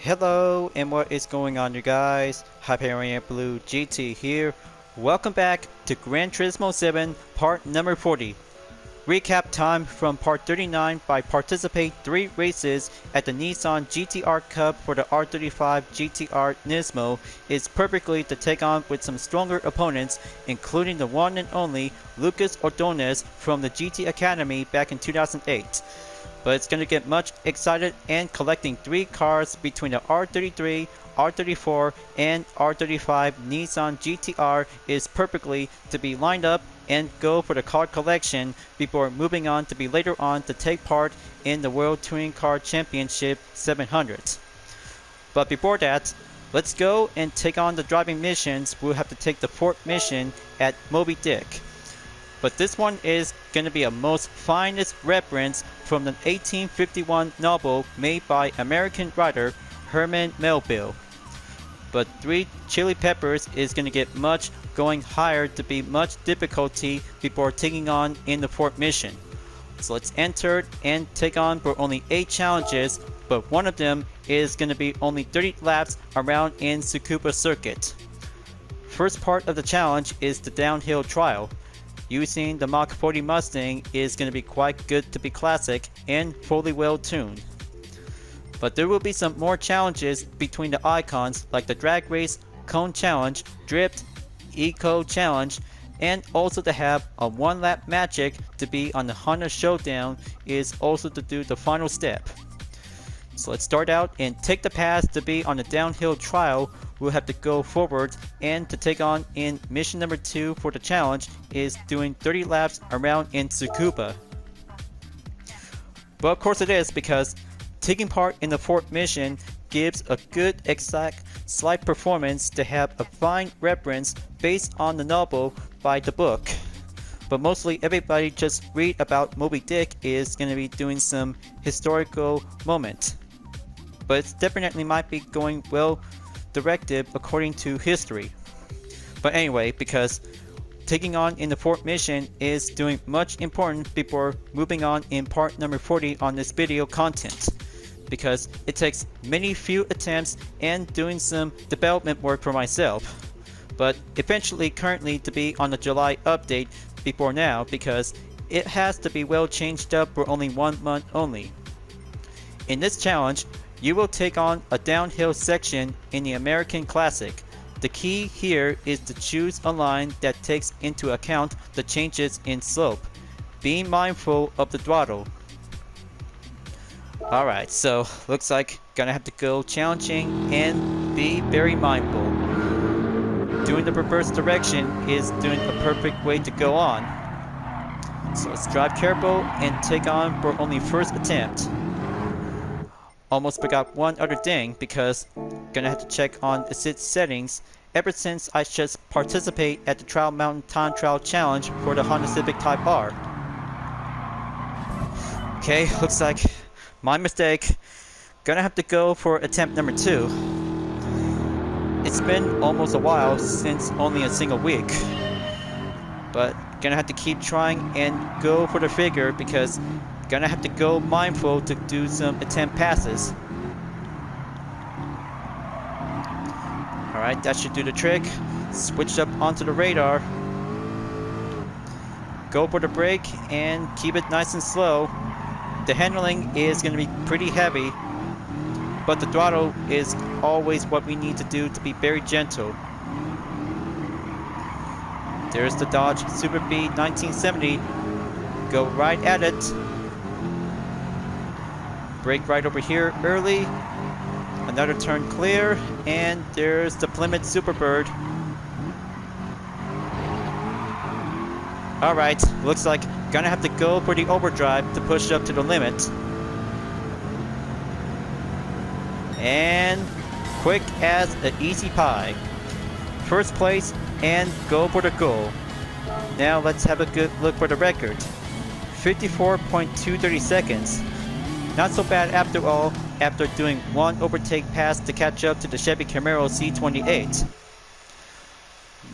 Hello, and what is going on, you guys? Hyperion-Blue-GT here. Welcome back to Gran Turismo 7 part number 40. Recap time from part 39 by participate 3 races at the Nissan GT Cup for the R35 GT Nismo is perfectly to take on with some stronger opponents, including the one and only Lucas Ordonez from the GT Academy back in 2008. But it's going to get much excited, and collecting 3 cars between the R33, R34, and R35 Nissan GTR is perfectly to be lined up and go for the car collection before moving on to be later on to take part in the World Touring Car Championship 700. But before that, let's go and take on the driving missions. We'll have to take the 4th mission at Moby Dick. But this one is going to be a most finest reference from the 1851 novel made by American writer Herman Melville. But 3 chili peppers is going to get much going higher to be much difficulty before taking on in the 4th mission. So let's enter and take on for only 8 challenges, but one of them is going to be only 30 laps around in Tsukuba Circuit. First part of the challenge is the downhill trial. Using the Mach 40 Mustang is going to be quite good to be classic and fully well tuned. But there will be some more challenges between the icons like the drag race, cone challenge, drift, eco challenge, and also to have a 1 lap magic to be on the Honda Showdown is also to do the final step. So let's start out and take the pass to be on the downhill trial. We'll have to go forward, and to take on in mission number 2 for the challenge is doing 30 laps around in Tsukuba. Well, of course it is, because taking part in the 4th mission gives a good exact slight performance to have a fine reference based on the novel by the book. But mostly everybody just read about Moby Dick is going to be doing some historical moment. But it definitely might be going well directed according to history. But anyway, because taking on in the 4th mission is doing much important before moving on in part number 40 on this video content, because it takes many few attempts and doing some development work for myself, but eventually currently to be on the July update before now, because it has to be well changed up for only 1 month only. In this challenge, you will take on a downhill section in the American Classic. The key here is to choose a line that takes into account the changes in slope, being mindful of the throttle. Alright, so looks like gonna have to go challenging and be very mindful. Doing the reverse direction is doing a perfect way to go on. So let's drive careful and take on for only first attempt. Almost forgot one other thing, because gonna have to check on assist settings ever since I just participate at the Trial Mountain Time Trial Challenge for the Honda Civic Type R. Okay, looks like my mistake. Gonna have to go for attempt number 2. It's been almost a while since only a single week, but gonna have to keep trying and go for the figure, because gonna have to go mindful to do some attempt passes. Alright, that should do the trick. Switch up onto the radar. Go for the brake and keep it nice and slow. The handling is going to be pretty heavy, but the throttle is always what we need to do to be very gentle. There's the Dodge Super B 1970. Go right at it. Brake right over here early. Another turn clear, and there's the Plymouth Superbird. Alright, looks like gonna have to go for the overdrive to push up to the limit. And quick as an easy pie. First place and go for the goal. Now let's have a good look for the record. 54.230 seconds. Not so bad after all, after doing 1 overtake pass to catch up to the Chevy Camaro C28.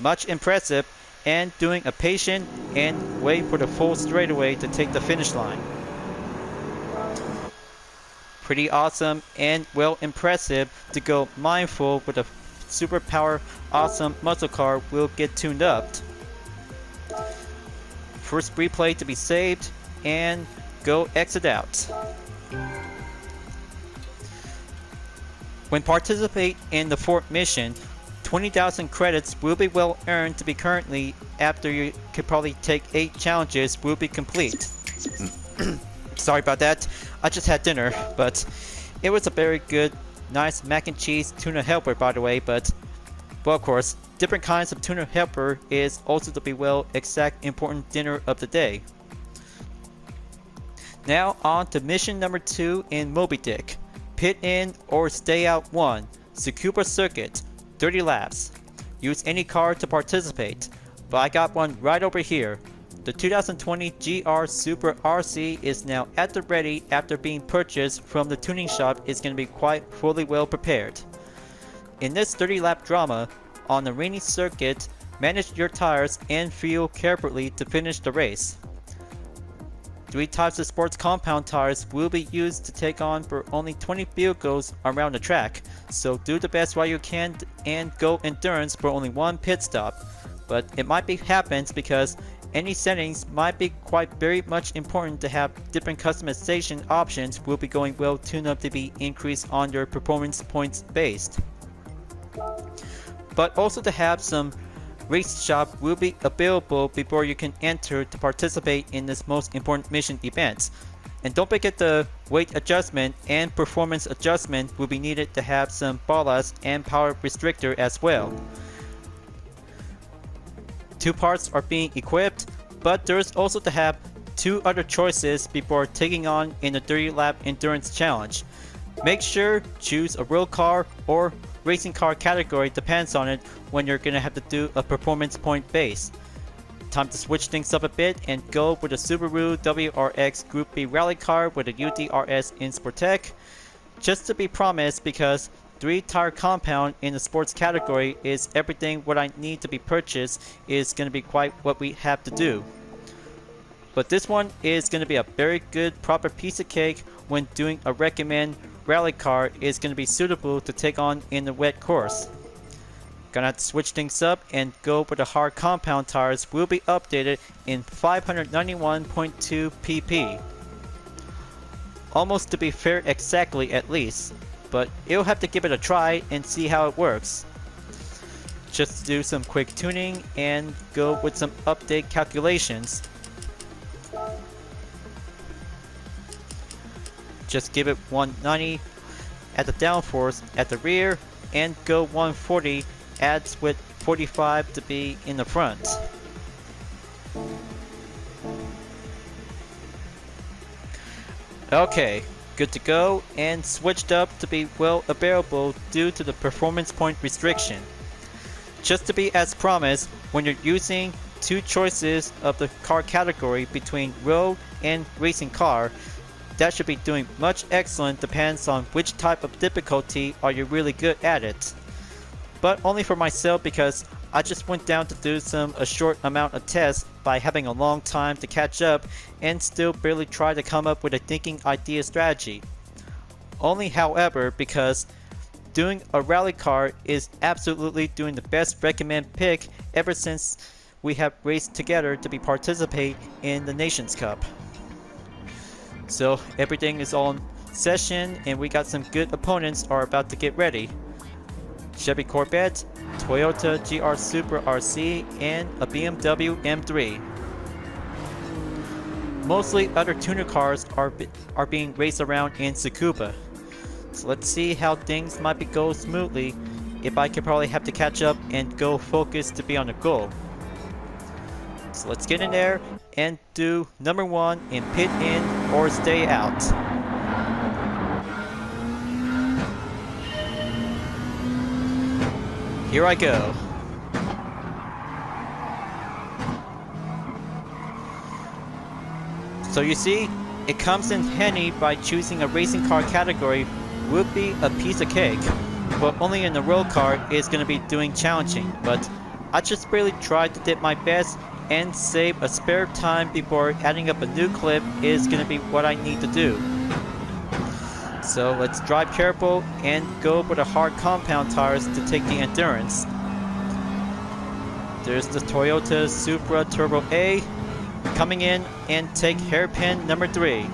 Much impressive, and doing a patient and wait for the full straightaway to take the finish line. pretty awesome and well impressive to go mindful with a super power awesome muscle car will get tuned up. First replay to be saved and go exit out. When participate in the fourth mission, 20,000 credits will be well earned to be currently after you could probably take 8 challenges will be complete. Sorry about that, I just had dinner, but it was a very good, nice mac and cheese tuna helper by the way, but well of course, different kinds of tuna helper is also to be well exact important dinner of the day. Now on to mission number 2 in Moby Dick. Pit in or stay out 1, Tsukuba Circuit, 30 laps. Use any car to participate, but I got one right over here. The 2020 GR Super RC is now at the ready after being purchased from the tuning shop. Is going to be quite fully well prepared. In this 30 lap drama, on the rainy circuit, manage your tires and fuel carefully to finish the race. 3 types of sports compound tires will be used to take on for only 20 vehicles around the track, so do the best while you can and go endurance for only 1 pit stop. But it might be happens because any settings might be quite very much important to have different customization options will be going well tuned up to be increased on your performance points based. But also to have some race shop will be available before you can enter to participate in this most important mission events. And don't forget the weight adjustment and performance adjustment will be needed to have some ballast and power restrictor as well. 2 parts are being equipped, but there's also to have 2 other choices before taking on in the 30 lap endurance challenge. Make sure choose a road car or racing car category, depends on it when you're gonna have to do a performance point base. Time to switch things up a bit and go with a Subaru WRX Group B rally car with a UDRS in Sportec. Just to be promised because 3 tire compound in the sports category is everything what I need to be purchased is gonna be quite what we have to do. But this one is gonna be a very good proper piece of cake when doing a recommend rally car is going to be suitable to take on in the wet course. Gonna have to switch things up and go with the hard compound tires will be updated in 591.2 pp. Almost to be fair exactly at least, but you'll have to give it a try and see how it works. Just do some quick tuning and go with some update calculations. Just give it 190 at the downforce at the rear and go 140 adds with 45 to be in the front. Okay, good to go and switched up to be well available due to the performance point restriction. Just to be as promised, when you're using 2 choices of the car category between road and racing car, that should be doing much excellent depends on which type of difficulty are you really good at it. But only for myself because I just went down to do a short amount of tests by having a long time to catch up and still barely try to come up with a thinking idea strategy. Only however because doing a rally car is absolutely doing the best recommend pick ever since we have raced together to be participate in the Nations Cup. So everything is all in session and we got some good opponents are about to get ready. Chevy Corvette, Toyota GR Super RC, and a BMW M3. Mostly other tuner cars are being raced around in Tsukuba. So let's see how things might go smoothly if I could probably have to catch up and go focus to be on the goal. So let's get in there and do number 1 in pit in or stay out. Here I go. So you see, it comes in handy by choosing a racing car category would be a piece of cake, but only in the road car is going to be doing challenging, but I just really tried to did my best and save a spare time before adding up a new clip is going to be what I need to do. So let's drive careful and go for the hard compound tires to take the endurance. There's the Toyota Supra Turbo A coming in and take hairpin number 3.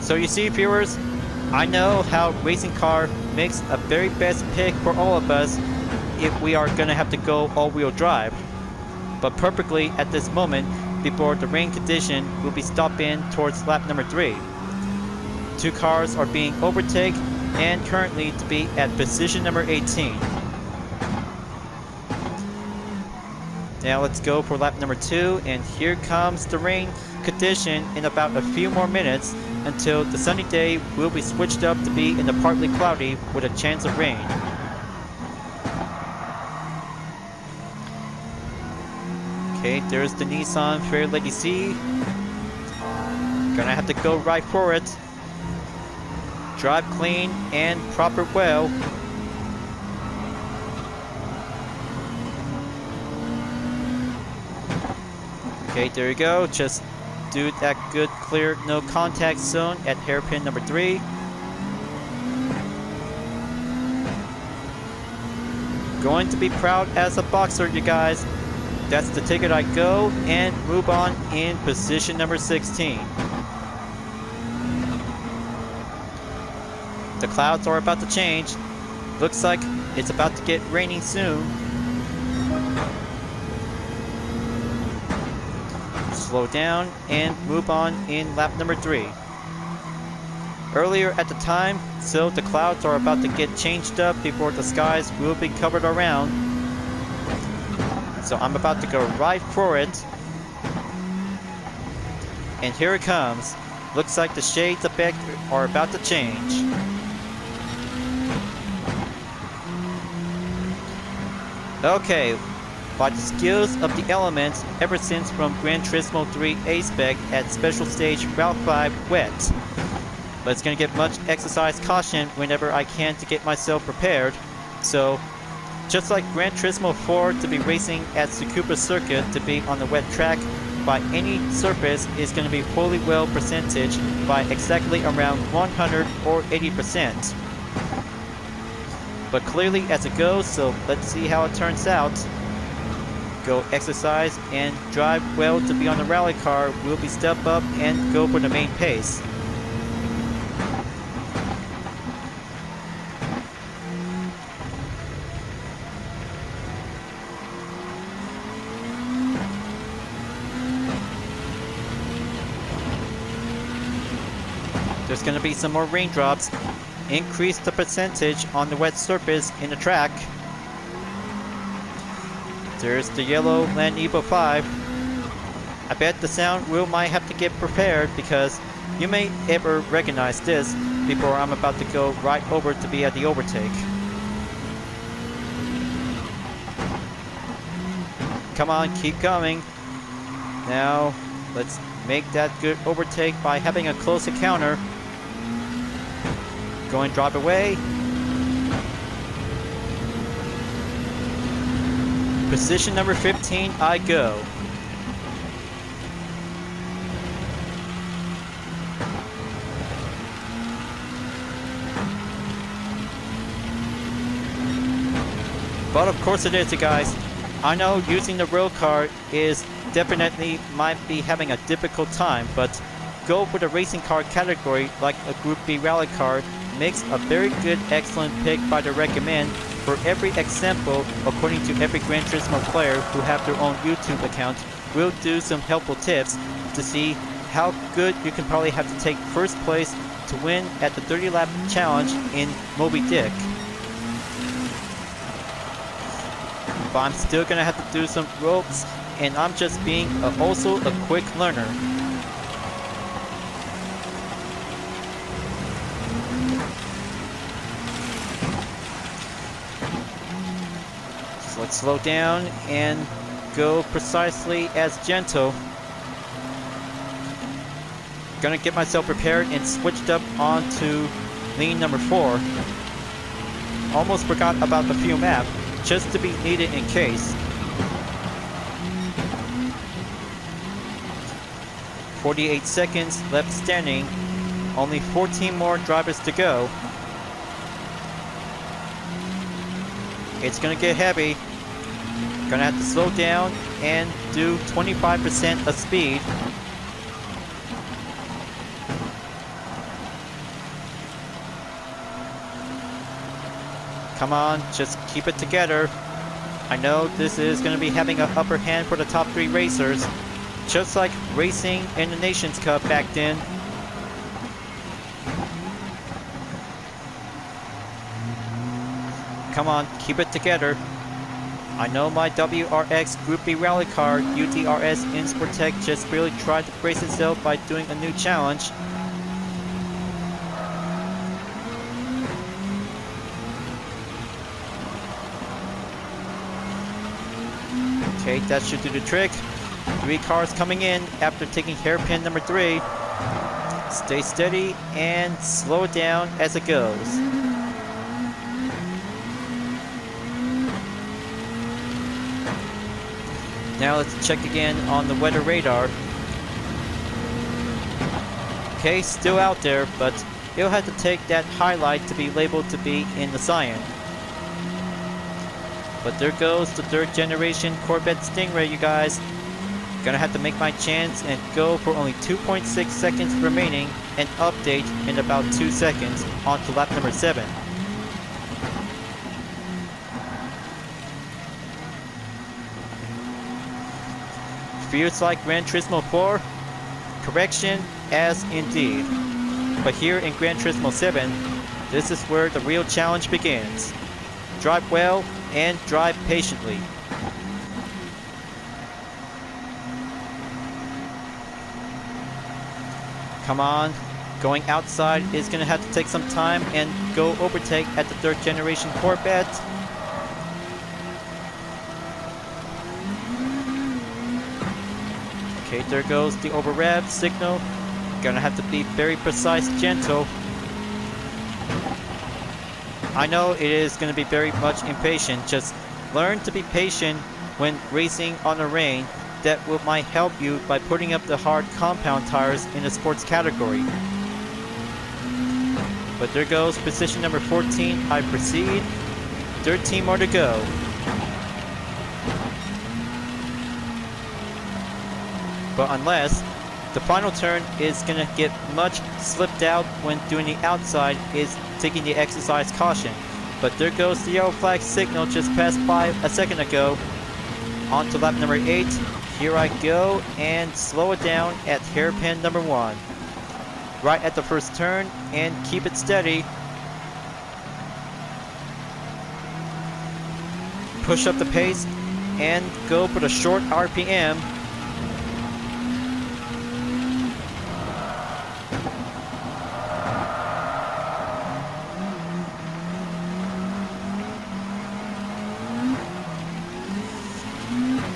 So you see, viewers, I know how racing car makes a very best pick for all of us if we are gonna have to go all-wheel drive. But perfectly at this moment, before the rain condition, will be stopped in towards lap number 3. 2 cars are being overtaken and currently to be at position number 18. Now let's go for lap number 2, and here comes the rain condition in about a few more minutes until the sunny day will be switched up to be in the partly cloudy with a chance of rain. Okay, there's the Nissan Fair Lady C. Gonna have to go right for it. Drive clean and proper well. Okay, there you go. Just do that good clear no contact zone at hairpin number 3. Going to be proud as a boxer, you guys. That's the ticket I go and move on in position number 16. The clouds are about to change. Looks like it's about to get raining soon. Slow down and move on in lap number 3. Earlier at the time, so the clouds are about to get changed up before the skies will be covered around. So I'm about to go right for it. And here it comes. Looks like the shades effect are about to change. Okay, by the skills of the elements ever since from Gran Turismo 3 A-Spec at Special Stage Route 5 wet. But it's going to get much exercise caution whenever I can to get myself prepared. So, just like Gran Turismo 4 to be racing at Tsukuba Circuit to be on the wet track by any surface is going to be fully well percentage by exactly around 100 or 80%. But clearly as it goes, so let's see how it turns out. Go exercise and drive well to be on the rally car. We'll be step up and go for the main pace. There's going to be some more raindrops. Increase the percentage on the wet surface in the track. There's the yellow Land Evo 5. I bet the sound will might have to get prepared because you may ever recognize this before I'm about to go right over to be at the overtake. Come on, keep coming. Now, let's make that good overtake by having a close encounter. Go and drop away. Position number 15, I go. But of course it is, you guys. I know using the rail car is definitely might be having a difficult time, but go for the racing car category like a Group B rally car makes a very good, excellent pick by the recommend for every example. According to every Gran Turismo player who have their own YouTube account, we'll do some helpful tips to see how good you can probably have to take first place to win at the 30 lap challenge in Moby Dick. But I'm still gonna have to do some ropes, and I'm just being also a quick learner. So let's slow down and go precisely as gentle. Gonna get myself prepared and switched up onto lean number 4. Almost forgot about the fuel map, just to be needed in case. 48 seconds left standing. Only 14 more drivers to go. It's gonna get heavy. Gonna have to slow down and do 25% of speed. Come on, just keep it together. I know this is going to be having an upper hand for the top 3 racers, just like racing in the Nations Cup back then. Come on, keep it together. I know my WRX Group B rally car UDRS InSportTech just really tried to brace itself by doing a new challenge. Okay, that should do the trick. 3 cars coming in after taking hairpin number 3. Stay steady and slow it down as it goes. Now let's check again on the weather radar. Okay, still out there, but you'll have to take that highlight to be labeled to be in the cyan. But there goes the 3rd generation Corvette Stingray, you guys. Gonna have to make my chance and go for only 2.6 seconds remaining and update in about 2 seconds onto lap number 7. Feels like Gran Turismo 4? Correction, as indeed. But here in Gran Turismo 7, this is where the real challenge begins. Drive well and drive patiently. Come on, going outside is going to have to take some time and go overtake at the 3rd generation Corvette. Okay, there goes the over rev signal. Gonna have to be very precise, gentle. I know it is going to be very much impatient. Just learn to be patient when racing on the rain. That might help you by putting up the hard compound tires in the sports category. But there goes position number 14. I proceed. 13 more to go. But unless the final turn is going to get much slipped out when doing the outside, is taking the exercise caution. But there goes the yellow flag signal just passed by a second ago. On to lap number 8. Here I go and slow it down at hairpin number 1. Right at the first turn and keep it steady. Push up the pace and go for the short RPM.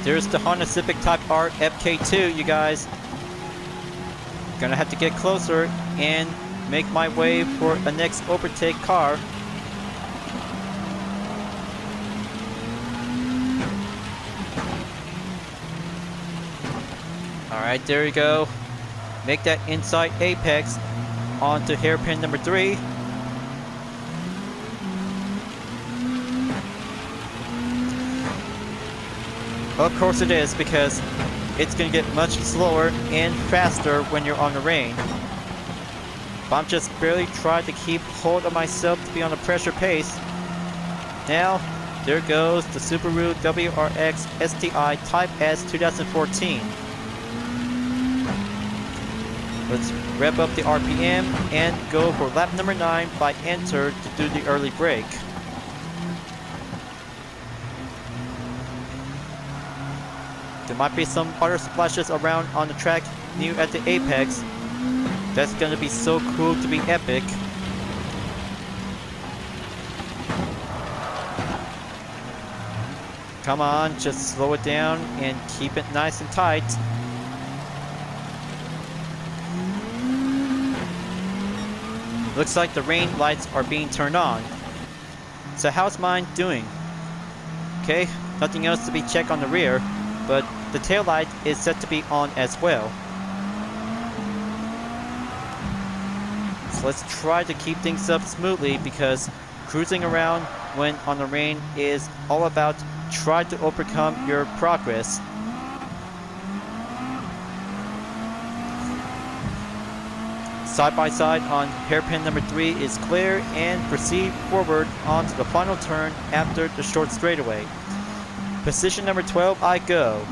There's the Honda Civic Type R FK2, you guys. Gonna have to get closer and make my way for the next overtake car. Alright, there you go. Make that inside apex onto hairpin number 3. Of course it is, because it's going to get much slower and faster when you're on the rain. But I'm just barely trying to keep hold of myself to be on a pressure pace. Now, there goes the Subaru WRX STI Type S 2014. Let's rev up the RPM and go for lap number 9 by enter to do the early break. There might be some water splashes around on the track near at the apex. That's gonna be so cool to be epic. Come on, just slow it down and keep it nice and tight. Looks like the rain lights are being turned on. So how's mine doing? Okay, nothing else to be checked on the rear, but the taillight is set to be on as well. So let's try to keep things up smoothly, because cruising around when on the rain is all about try to overcome your progress. Side by side on hairpin number 3 is clear, and proceed forward onto the final turn after the short straightaway. Position number 12, I go.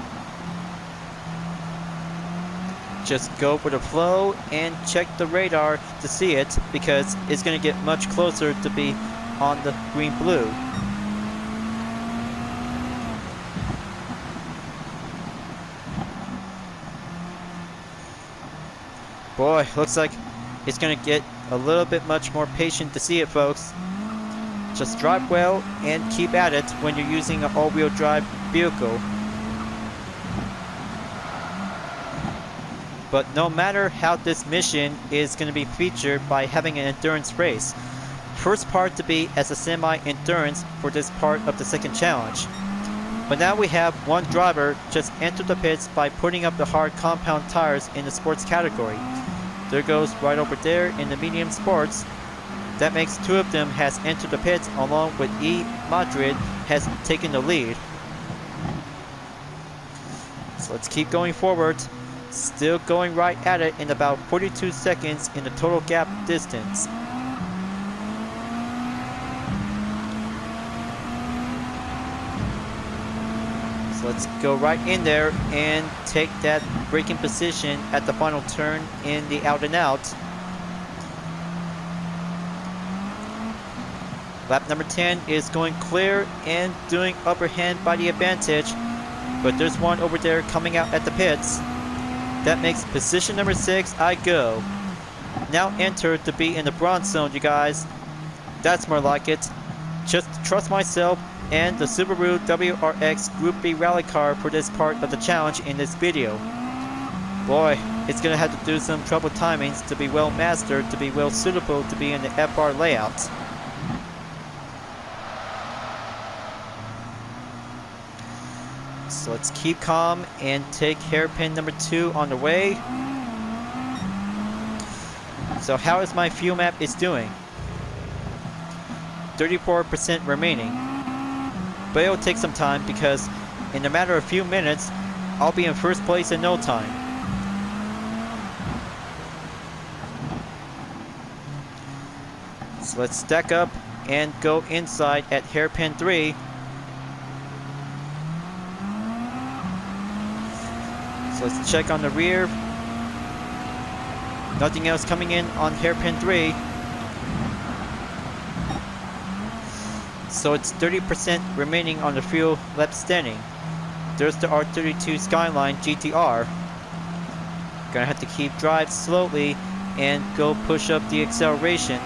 Just go with the flow and check the radar to see it, because it's going to get much closer to be on the green-blue. Boy, looks like it's going to get a little bit much more patient to see it, folks. Just drive well and keep at it when you're using an all-wheel drive vehicle. But no matter how this mission is going to be featured by having an endurance race. First part to be as a semi-endurance for this part of the second challenge. But now we have one driver just enter the pits by putting up the hard compound tires in the sports category. There goes right over there in the medium sports. That makes 2 of them has entered the pits, along with E. Madrid has taken the lead. So let's keep going forward. Still going right at it in about 42 seconds in the total gap distance. So let's go right in there and take that braking position at the final turn in the out and out. Lap number 10 is going clear and doing upper hand by the advantage, but there's one over there coming out at the pits. That makes position number 6, I go. Now entered to be in the bronze zone, you guys. That's more like it. Just trust myself and the Subaru WRX Group B rally car for this part of the challenge in this video. Boy, it's gonna have to do some trouble timings to be well mastered, to be well suitable to be in the FR layout. So let's keep calm and take hairpin number 2 on the way. So how is my fuel map is doing? 34% remaining. But it'll take some time, because in a matter of a few minutes, I'll be in first place in no time. So let's stack up and go inside at hairpin 3. So let's check on the rear. Nothing else coming in on hairpin 3. So it's 30% remaining on the fuel left standing. There's the R32 Skyline GTR. Gonna have to keep drive slowly and go push up the acceleration.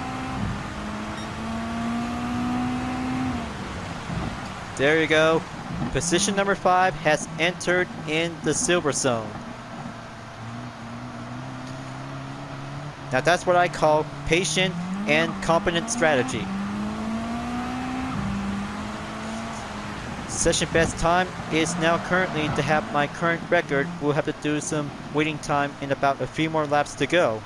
There you go. Position number 5 has entered in the silver zone. Now that's what I call patient and competent strategy. Session best time is now currently to have my current record. We'll have to do some waiting time in about a few more laps to go.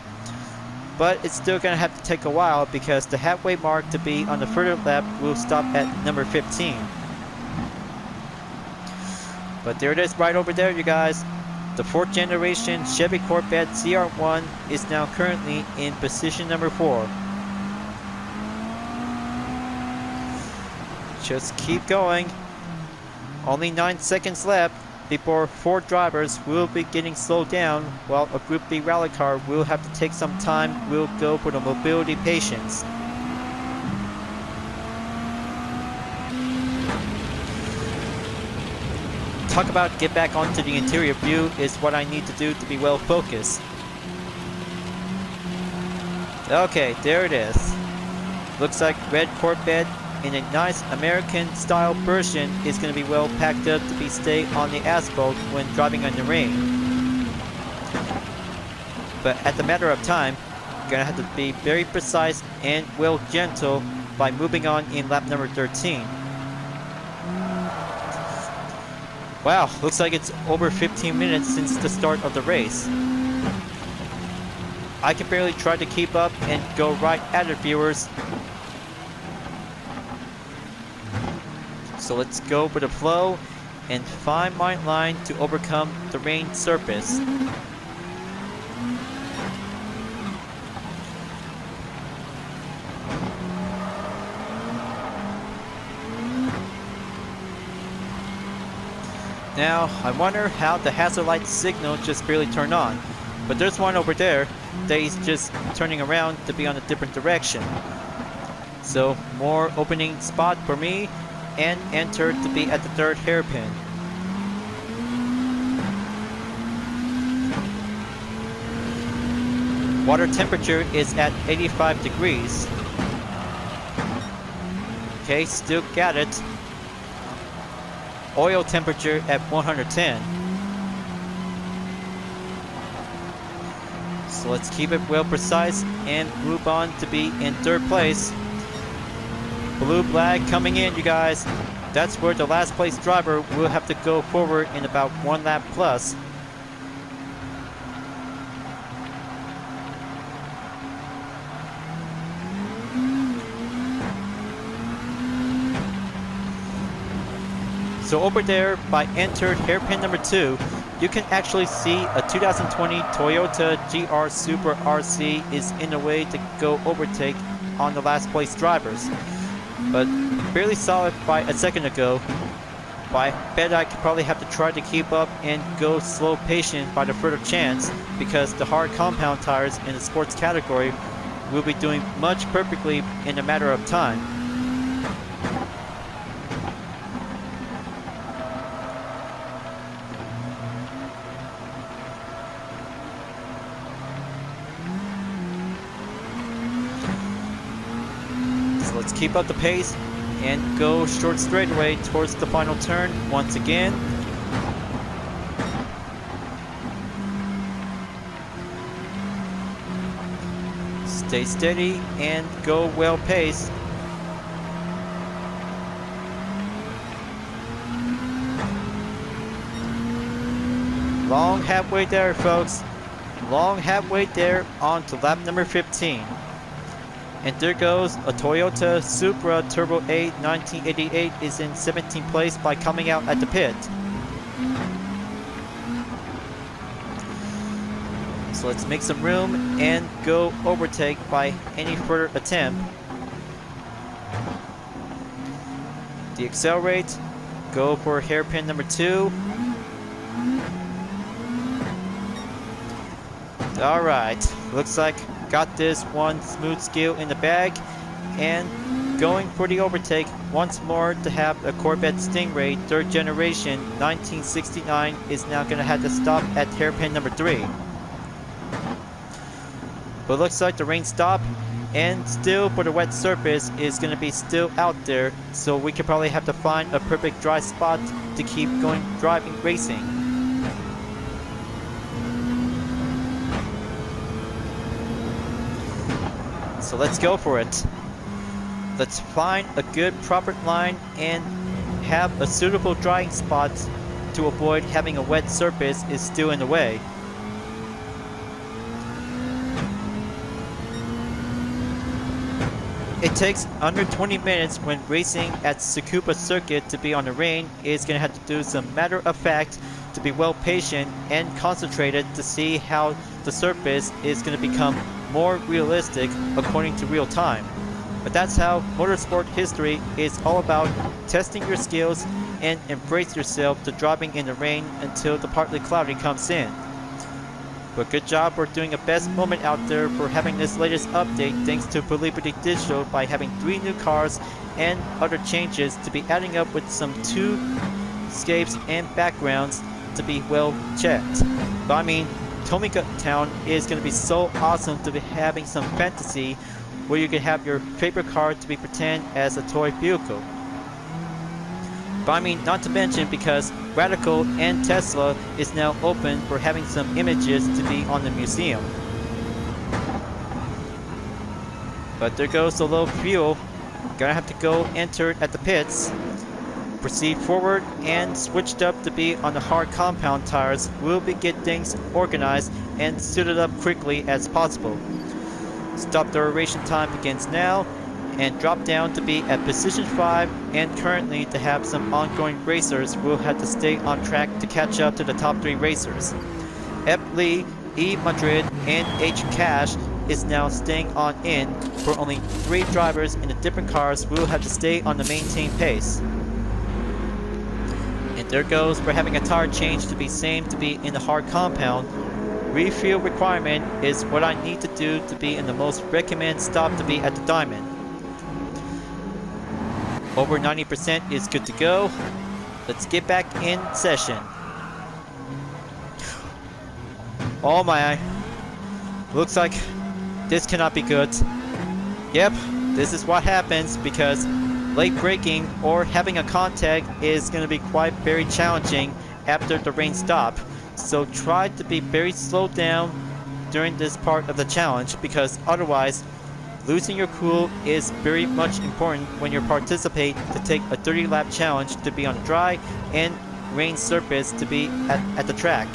But it's still going to have to take a while, because the halfway mark to be on the further lap will stop at number 15. But there it is right over there, you guys. The 4th generation Chevy Corvette CR1 is now currently in position number 4. Just keep going. Only 9 seconds left before 4 drivers will be getting slowed down, while a Group B rally car will have to take some time. We'll go for the mobility patience. Talk about get back onto the interior view is what I need to do to be well focused. Okay, there it is. Looks like red Corvette in a nice American style version is going to be well packed up to be stay on the asphalt when driving in the rain. But at the matter of time, you're going to have to be very precise and well gentle by moving on in lap number 13. Wow, looks like it's over 15 minutes since the start of the race. I can barely try to keep up and go right at it, viewers. So let's go with the flow and find my line to overcome the rain surface. Now, I wonder how the hazard light signal just barely turned on. But there's one over there that is just turning around to be on a different direction. So, more opening spot for me, and enter to be at the third hairpin. Water temperature is at 85 degrees. Okay, still got it. Oil temperature at 110. So let's keep it well precise and move on to be in third place. Blue flag coming in, you guys. That's where the last place driver will have to go forward in about 1 lap plus. So over there, by entered hairpin number 2, you can actually see a 2020 Toyota GR Super RC is in a way to go overtake on the last place drivers. But barely saw it by a second ago. But I bet I could probably have to try to keep up and go slow patient by the further chance, because the hard compound tires in the sports category will be doing much perfectly in a matter of time. Let's keep up the pace and go short straightaway towards the final turn once again. Stay steady and go well paced. Long halfway there, folks. Long halfway there on to lap number 15. And there goes a Toyota Supra Turbo 8 1988 is in 17th place by coming out at the pit. So let's make some room and go overtake by any further attempt. Deaccelerate, go for hairpin number 2. Alright, looks like got this one smooth skill in the bag, and going for the overtake once more to have a Corvette Stingray 3rd generation 1969 is now going to have to stop at hairpin number 3. But looks like the rain stopped, and still for the wet surface is going to be still out there, so we could probably have to find a perfect dry spot to keep going driving racing. So let's go for it. Let's find a good proper line and have a suitable drying spot to avoid having a wet surface is still in the way. It takes under 20 minutes when racing at Tsukuba Circuit to be on the rain. Is going to have to do some matter of fact to be well patient and concentrated to see how the surface is going to become more realistic according to real time. But that's how motorsport history is all about: testing your skills and embrace yourself to driving in the rain until the partly cloudy comes in. But good job for doing a best moment out there for having this latest update thanks to Liberty Digital by having 3 new cars and other changes to be adding up with some 2 scapes and backgrounds to be well checked. But I mean, Tomika Town is going to be so awesome to be having some fantasy where you can have your favorite car to be pretend as a toy vehicle. But I mean, not to mention because Radical and Tesla is now open for having some images to be on the museum. But there goes the low fuel. Gonna have to go enter at the pits. proceed forward and switched up to be on the hard compound tires will be get things organized and suited up quickly as possible. Stop duration time begins now and drop down to be at position 5, and currently to have some ongoing racers will have to stay on track to catch up to the top 3 racers. F. Lee, E. Madrid, and H. Cash is now staying on in, for only 3 drivers in the different cars will have to stay on the maintained pace. And there goes for having a tire change to be same to be in the hard compound. Refuel requirement is what I need to do to be in the most recommended stop to be at the diamond. Over 90% is good to go. Let's get back in session. Oh my, looks like this cannot be good. Yep, this is what happens because late braking or having a contact is going to be quite very challenging after the rain stop. So try to be very slowed down during this part of the challenge, because otherwise losing your cool is very much important when you participate to take a 30-lap challenge to be on dry and rain surface to be at the track.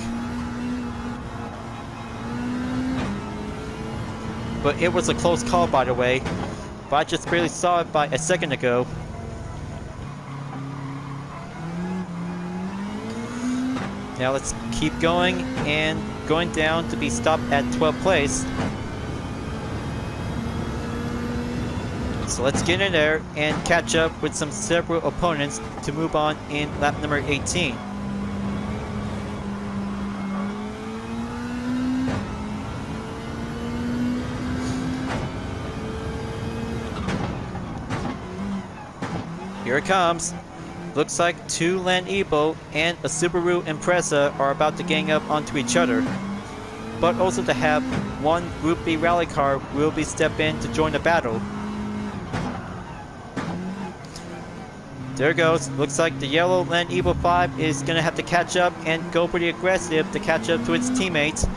But it was a close call, by the way, but I just barely saw it by a second ago. Now let's keep going and going down to be stopped at 12th place. So let's get in there and catch up with some several opponents to move on in lap number 18. Here it comes. Looks like 2 Land Evo and a Subaru Impreza are about to gang up onto each other. But also to have 1 Group B rally car will be step in to join the battle. There goes. Looks like the yellow Land Evo 5 is going to have to catch up and go pretty aggressive to catch up to its teammates.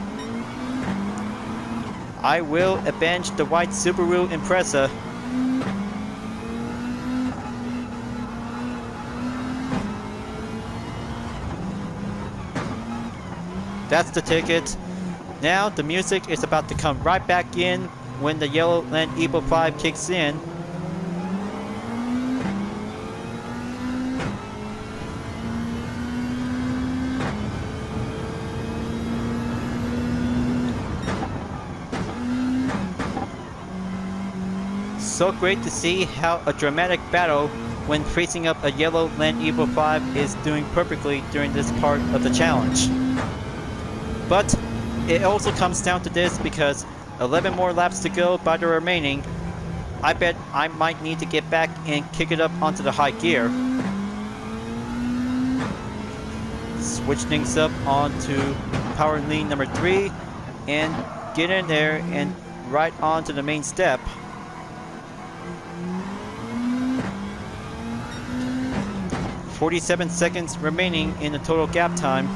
I will avenge the white Subaru Impreza. That's the ticket. Now the music is about to come right back in when the yellow Land Evo 5 kicks in. So great to see how a dramatic battle when facing up a yellow Land Evo 5 is doing perfectly during this part of the challenge. But it also comes down to this because 11 more laps to go by the remaining. I bet I might need to get back and kick it up onto the high gear. Switch things up onto power lean number 3 and get in there and right onto the main step. "47 seconds remaining in the total gap time.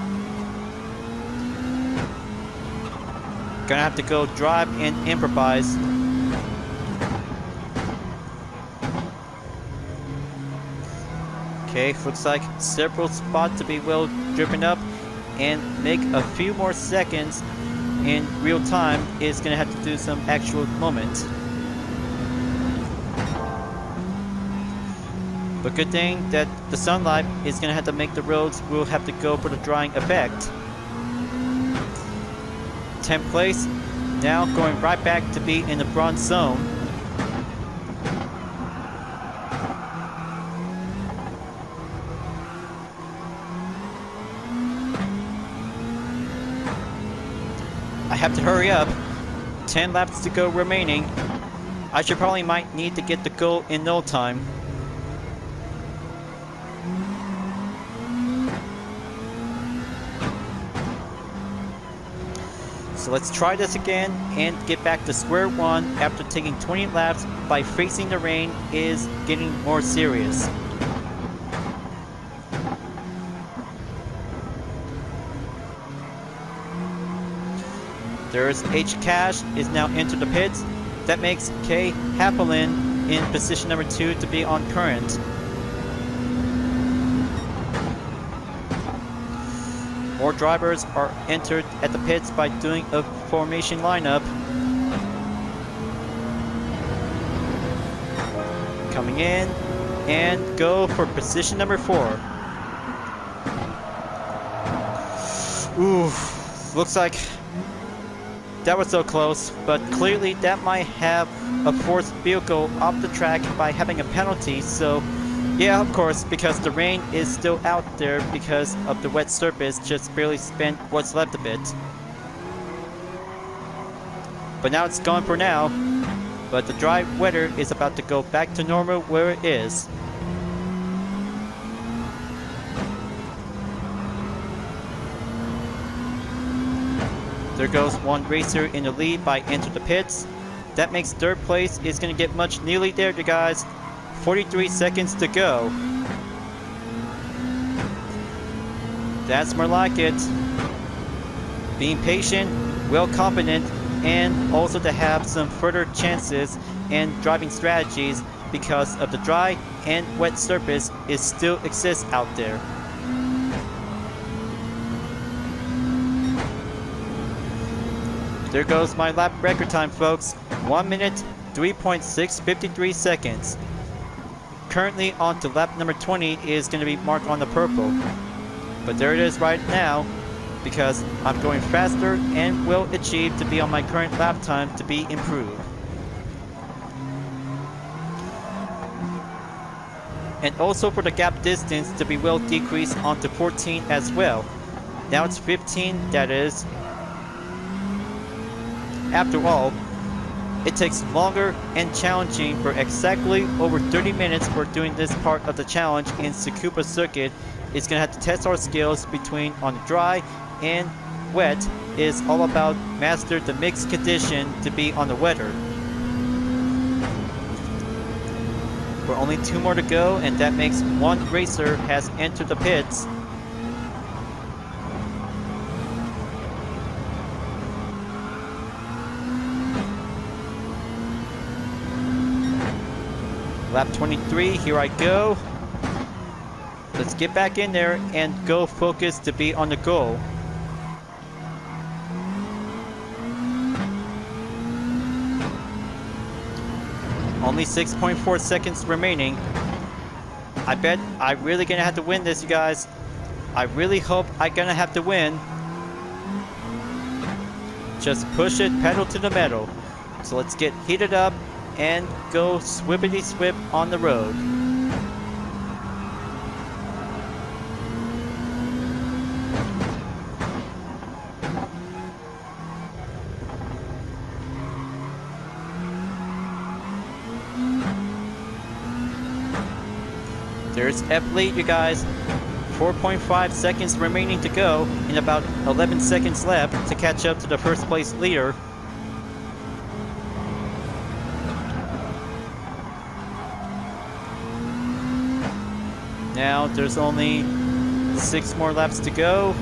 Gonna have to go drive and improvise. Okay, looks like several spots to be well driven up, and make a few more seconds in real time is gonna have to do some actual moment. But good thing that the sunlight is gonna have to make the roads will have to go for the drying effect. 10th place, now going right back to be in the bronze zone. I have to hurry up. 10 laps to go remaining. I should probably might need to get the goal in no time. So let's try this again and get back to square one after taking 20 laps by facing the rain is getting more serious. There's H. Cash is now entered the pits. That makes K. Hapelin in position number 2 to be on current. More drivers are entered at the pits by doing a formation lineup. Coming in and go for position number 4. Ooh, looks like that was so close, but clearly that might have a forced vehicle off the track by having a penalty. So yeah, of course, because the rain is still out there because of the wet surface, just barely spent what's left of it. But now it's gone for now. But the dry weather is about to go back to normal where it is. There goes one racer in the lead by entering the pits. That makes third place is going to get much nearly there, you guys. 43 seconds to go. That's more like it. Being patient, well competent, and also to have some further chances and driving strategies because of the dry and wet surface it still exists out there. There goes my lap record time, folks. 1 minute 3.653 seconds. Currently on to lap number 20 is going to be marked on the purple. But there it is right now, because I'm going faster and will achieve to be on my current lap time to be improved. And also for the gap distance to be well decreased onto 14 as well. Now it's 15, that is. After all, it takes longer and challenging for exactly over 30 minutes for doing this part of the challenge in Tsukuba Circuit. It's going to have to test our skills between on the dry and wet. Is all about master the mixed condition to be on the wetter. We're only 2 more to go, and that makes 1 racer has entered the pits. Lap 23, here I go. Let's get back in there and go focus to be on the goal. Only 6.4 seconds remaining. I bet I'm really gonna have to win this, you guys. I really hope I'm gonna have to win. Just push it, pedal to the metal. So let's get heated up and go swippity swip on the road. There's F lead, you guys. 4.5 seconds remaining to go and about 11 seconds left to catch up to the first place leader. Now there's only 6 more laps to go.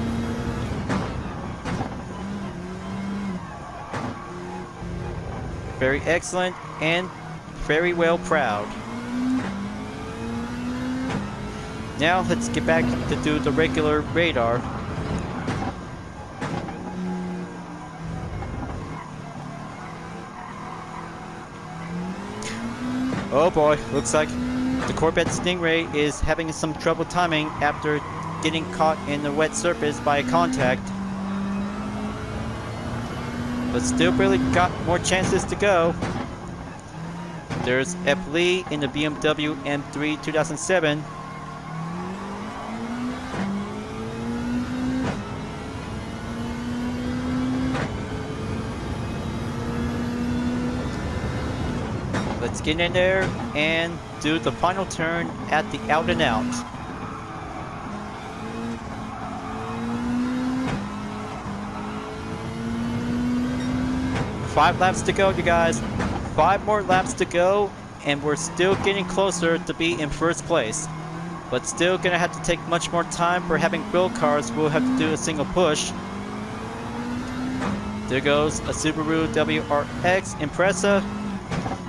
Very excellent and very well proud. Now let's get back to do the regular radar. Oh boy, looks like the Corvette Stingray is having some trouble timing after getting caught in the wet surface by a contact. But still really got more chances to go. There's F. Lee in the BMW M3 2007. Let's get in there and do the final turn at the out and out. Five laps to go, you guys. 5 more laps to go, and we're still getting closer to be in first place. But still gonna have to take much more time for having build cars. We'll have to do a single push. There goes a Subaru WRX Impreza.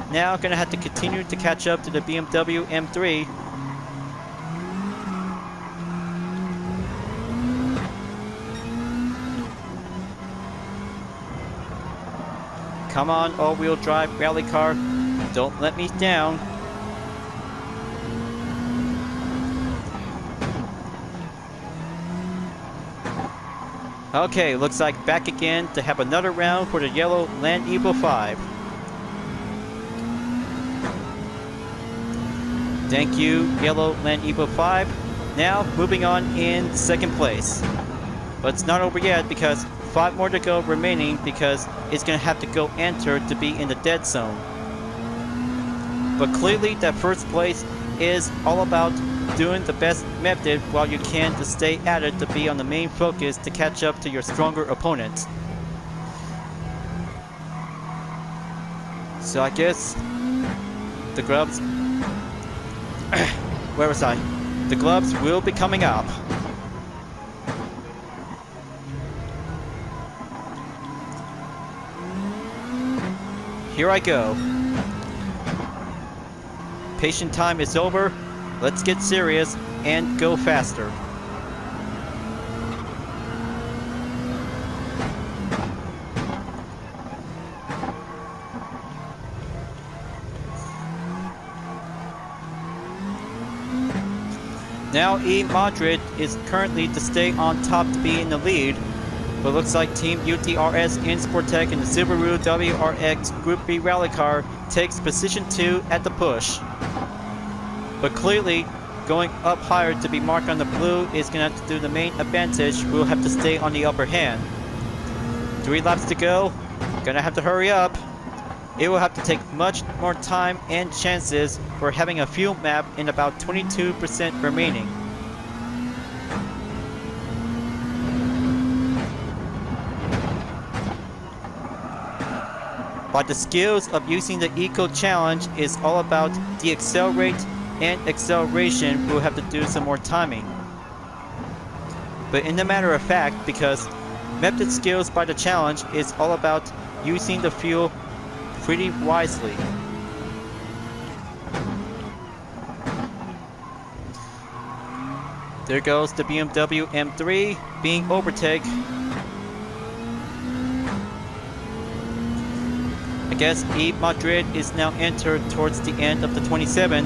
Now gonna have to continue to catch up to the BMW M3. Come on, all-wheel drive rally car. Don't let me down. Okay, looks like back again to have another round for the yellow Land Eagle 5. Thank you, yellow Land Eagle 5. Now, moving on in second place. But it's not over yet because 5 more to go remaining because it's going to have to go enter to be in the dead zone. But clearly that first place is all about doing the best method while you can to stay at it to be on the main focus to catch up to your stronger opponent. So I guess the gloves where was I? The gloves will be coming up. Here I go. Patient time is over. Let's get serious and go faster. Now E Madrid is currently to stay on top to be in the lead, but looks like Team UTRS in Sportec and the Subaru WRX Group B rally car takes position 2 at the push. But clearly, going up higher to be marked on the blue is going to have to do the main advantage. We'll have to stay on the upper hand. 3 laps to go. Gonna have to hurry up. It will have to take much more time and chances for having a fuel map in about 22% remaining. But the skills of using the Eco Challenge is all about the accelerate and acceleration. We'll have to do some more timing. But in the matter of fact, because method skills by the challenge is all about using the fuel pretty wisely. There goes the BMW M3 being overtake. I guess E Madrid is now entered towards the end of the 27.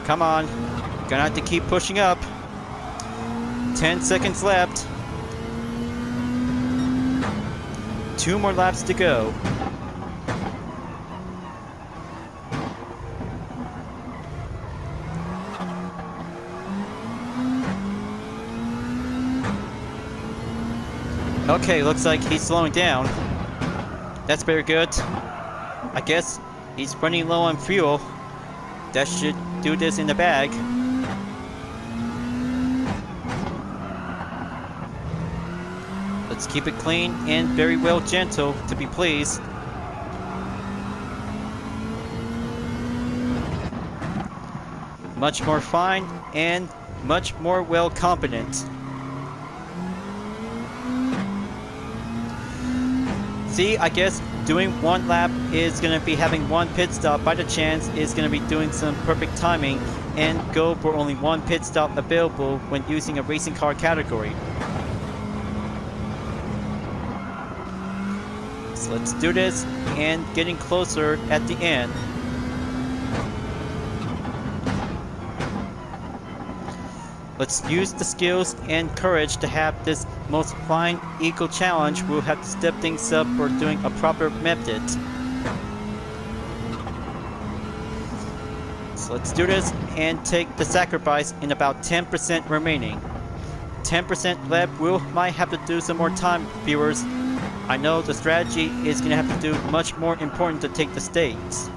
Come on, gonna have to keep pushing up. 10 seconds left. 2 more laps to go. Okay, looks like he's slowing down. That's very good. I guess he's running low on fuel. That should do this in the bag. Let's keep it clean and very well gentle to be pleased. Much more fine and much more well competent. See, I guess doing 1 lap is going to be having 1 pit stop by the chance is going to be doing some perfect timing and go for only 1 pit stop available when using a racing car category. So let's do this and getting closer at the end. Let's use the skills and courage to have this most fine eco challenge. We'll have to step things up for doing a proper method. So let's do this and take the sacrifice in about 10% remaining. 10% left. We might have to do some more time, viewers. I know the strategy is going to have to do much more important to take the stakes.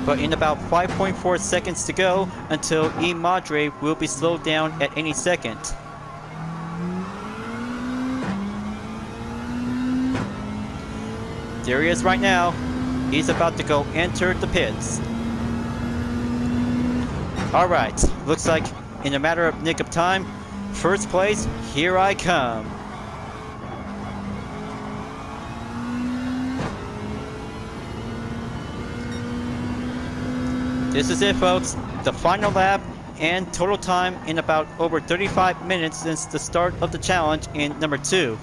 But in about 5.4 seconds to go until E Madre will be slowed down at any second. There he is right now. He's about to go enter the pits. Alright, looks like in a matter of nick of time, first place, here I come. This is it, folks. The final lap and total time in about over 35 minutes since the start of the challenge in number 2.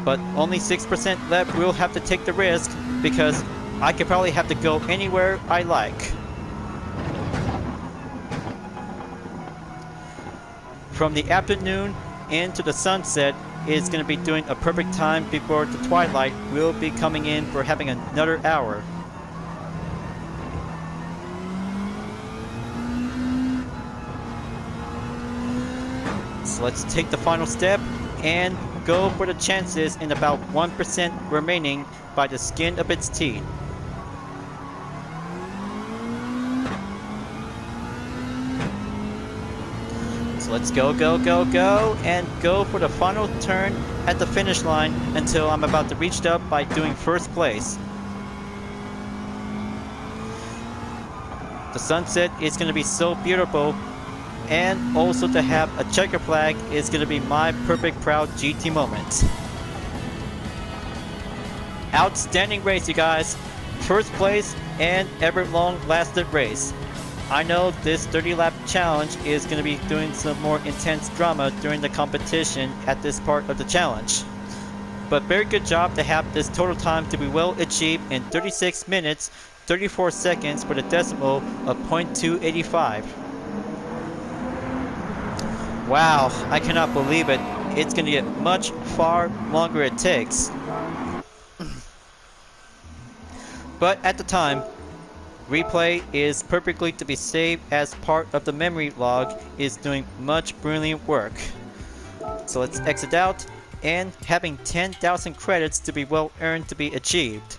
But only 6% left. We'll have to take the risk because I could probably have to go anywhere I like. From the afternoon into the sunset is going to be doing a perfect time before the twilight will be coming in for having another hour. So let's take the final step and go for the chances in about 1% remaining by the skin of its teeth. So let's go, and go for the final turn at the finish line until I'm about to reach up by doing first place. The sunset is going to be so beautiful, and also to have a checker flag is going to be my perfect proud GT moment. Outstanding race, you guys. First place and ever long lasted race. I know this 30 lap challenge is going to be doing some more intense drama during the competition at this part of the challenge. But very good job to have this total time to be well achieved in 36 minutes 34 seconds for the decimal of .285. Wow, I cannot believe it. It's going to get much far longer it takes. But at the time, replay is perfectly to be saved as part of the memory log is doing much brilliant work. So let's exit out and having 10,000 credits to be well earned to be achieved.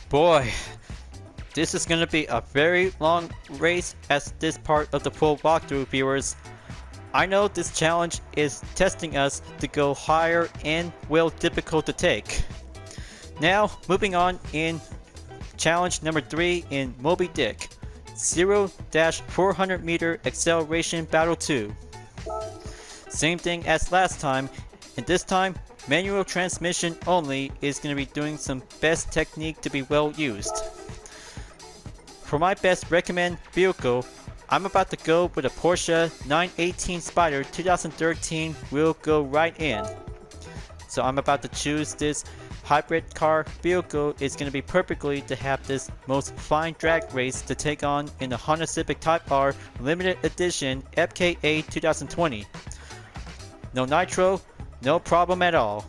Boy, this is going to be a very long race as this part of the full walkthrough, viewers. I know this challenge is testing us to go higher and well difficult to take. Now, moving on in challenge number 3 in Moby Dick, 0-400 meter acceleration battle 2. Same thing as last time, and this time manual transmission only is going to be doing some best technique to be well used. For my best recommend vehicle, I'm about to go with a Porsche 918 Spyder 2013. Will go right in. So I'm about to choose this hybrid car vehicle. It's going to be perfectly to have this most fine drag race to take on in the Honda Civic Type R limited edition FKA 2020. No nitro, no problem at all.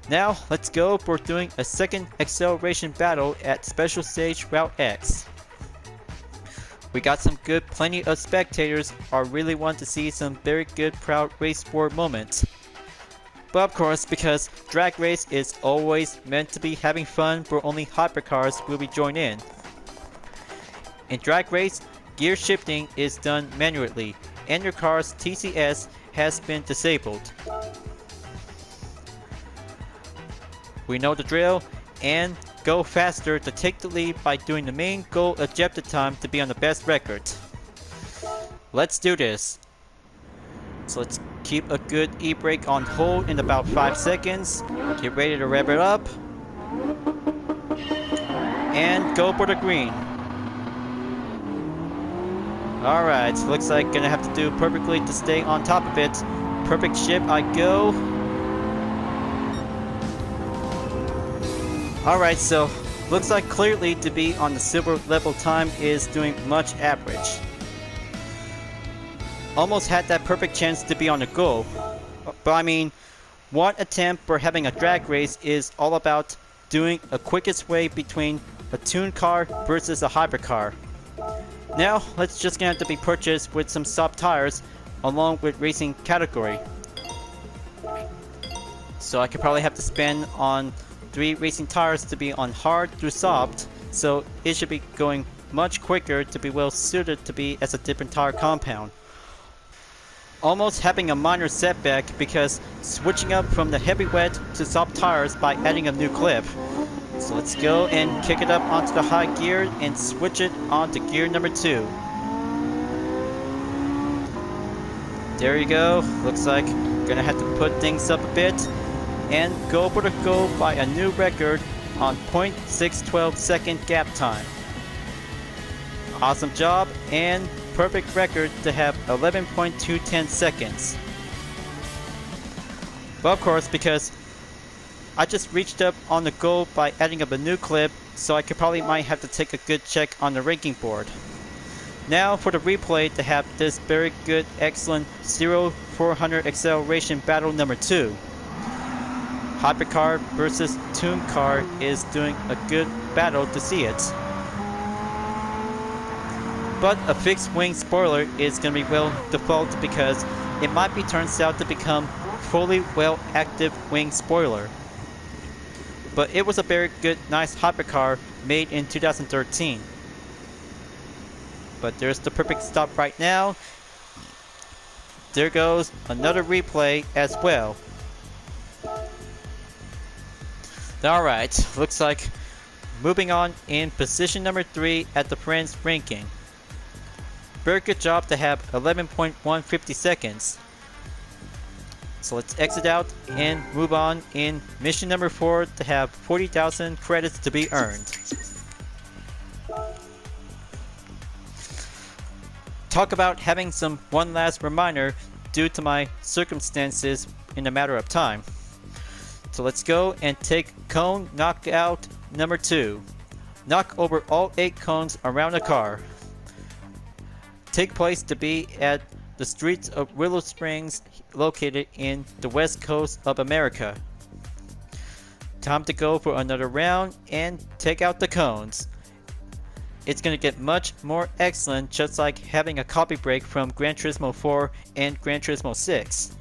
Now let's go for doing a second acceleration battle at Special Stage Route X. We got some good, plenty of spectators are really want to see some very good proud race sport moments. But of course, because drag race is always meant to be having fun for only hypercars will be joined in. In drag race, gear shifting is done manually and your car's TCS has been disabled. We know the drill and go faster to take the lead by doing the main goal objective time to be on the best record. Let's do this. So let's keep a good e-brake on hold in about 5 seconds. Get ready to rev it up. And go for the green. Alright, looks like gonna have to do perfectly to stay on top of it. Perfect ship I go. Alright, so looks like clearly to be on the silver level time is doing much average. Almost had that perfect chance to be on the goal. But I mean, one attempt for having a drag race is all about doing a quickest way between a tuned car versus a hypercar. Now, let's just gonna have to be purchased with some soft tires along with racing category. So I could probably have to spend on 3 racing tires to be on hard through soft, so it should be going much quicker to be well suited to be as a different tire compound. Almost having a minor setback because switching up from the heavy wet to soft tires by adding a new clip. So let's go and kick it up onto the high gear and switch it onto gear number 2. There you go. Looks like gonna have to put things up a bit and go for the goal by a new record on 0.612 second gap time. Awesome job and perfect record to have 11.210 seconds. Well, of course, because I just reached up on the goal by adding up a new clip, so I might have to take a good check on the ranking board. Now for the replay to have this very good, excellent 0-400 acceleration battle number 2. Hypercar versus Tune Car is doing a good battle to see it. But a fixed wing spoiler is going to be well default because it might be turns out to become fully well active wing spoiler. But it was a very good, nice hypercar made in 2013. But there's the perfect stop right now. There goes another replay as well. Alright, looks like moving on in position number 3 at the friends ranking. Very good job to have 11.150 seconds. So let's exit out and move on in mission number 4 to have 40,000 credits to be earned. Talk about having one last reminder due to my circumstances in a matter of time. So let's go and take cone knockout number 2. Knock over all 8 cones around the car. Take place to be at the streets of Willow Springs, located in the west coast of America. Time to go for another round and take out the cones. It's going to get much more excellent, just like having a copy break from Gran Turismo 4 and Gran Turismo 6.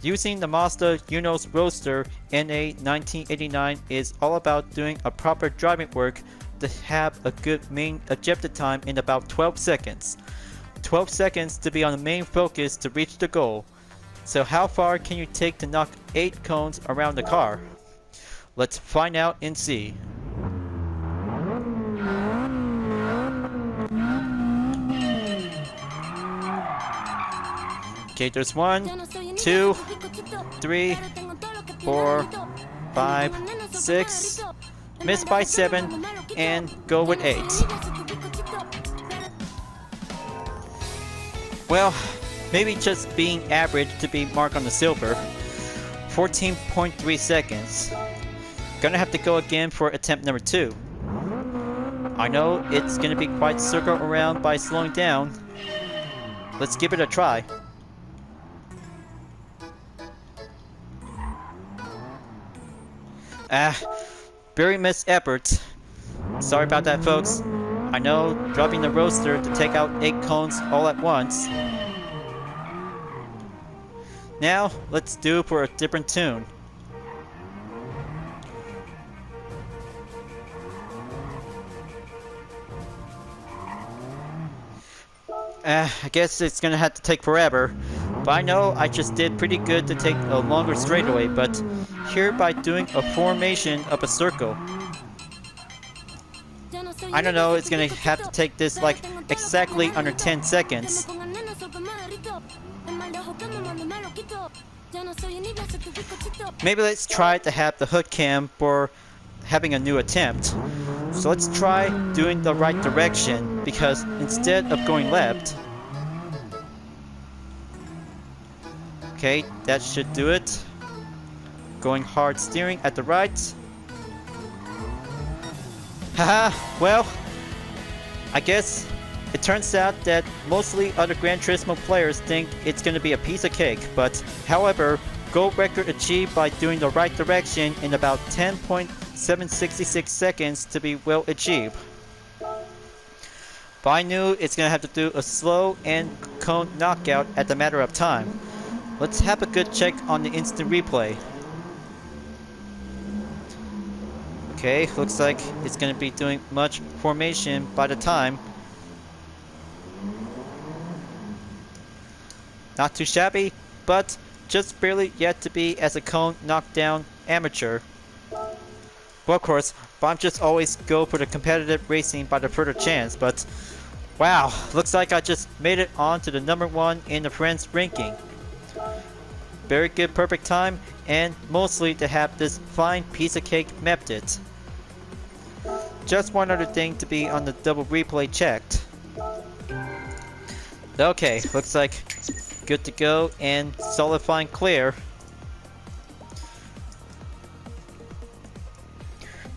Using the Mazda Unos Roadster NA 1989 is all about doing a proper driving work to have a good main objective time in about 12 seconds. 12 seconds to be on the main focus to reach the goal. So how far can you take to knock 8 cones around the car? Let's find out and see. Okay, there's 1, 2, 3, 4, 5, 6, miss by 7, and go with 8. Well, maybe just being average to be marked on the silver. 14.3 seconds. Gonna have to go again for attempt number 2. I know it's gonna be quite circle around by slowing down. Let's give it a try. Very missed effort. Sorry about that, folks. I know dropping the roadster to take out 8 cones all at once. Now, let's do for a different tune. I guess it's gonna have to take forever. But I know I just did pretty good to take a longer straightaway, but here by doing a formation of a circle. I don't know, it's gonna have to take this like exactly under 10 seconds. Maybe let's try to have the hood cam for having a new attempt. So let's try doing the right direction, because instead of going left. Okay, that should do it. Going hard steering at the right. Haha, well, I guess it turns out that mostly other Gran Turismo players think it's going to be a piece of cake, but however, gold record achieved by doing the right direction in about 10.766 seconds to be well achieved. But I knew it's going to have to do a slow and cone knockout at the matter of time. Let's have a good check on the instant replay. Okay, looks like it's going to be doing much formation by the time. Not too shabby, but just barely yet to be as a cone knockdown amateur. Well, of course, I'm just always go for the competitive racing by the further chance, but Wow, looks like I just made it on to the #1 in the friends ranking. Very good perfect time, and mostly to have this fine piece of cake method. Just one other thing to be on the double replay checked. Okay, looks like good to go and solid fine clear.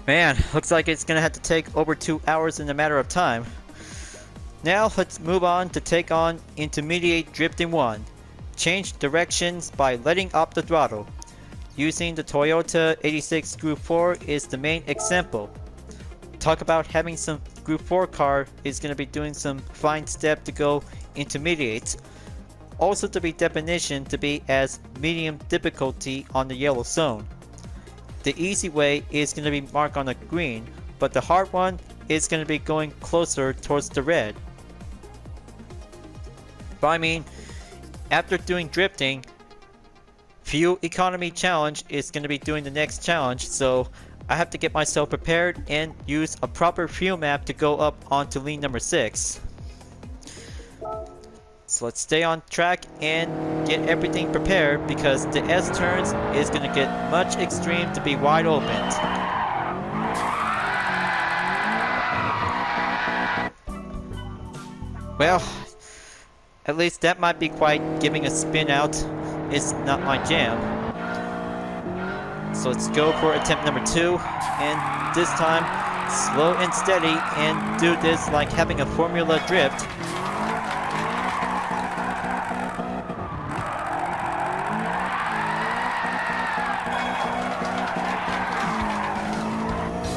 Man, looks like it's gonna have to take over 2 hours in a matter of time. Now let's move on to take on Intermediate Drifting 1. Change directions by letting up the throttle. Using the Toyota 86 Gr.4 is the main example. Talk about having some Gr.4 car is going to be doing some fine step to go intermediate. Also to be definition to be as medium difficulty on the yellow zone. The easy way is going to be marked on the green, but the hard one is going to be going closer towards the red. But I mean, after doing drifting, fuel economy challenge is going to be doing the next challenge, so I have to get myself prepared and use a proper fuel map to go up onto lane number 6. So let's stay on track and get everything prepared because the S turns is going to get much extreme to be wide open. Well, at least that might be quite giving a spin out. It's not my jam. So let's go for attempt number 2, and this time slow and steady and do this like having a formula drift.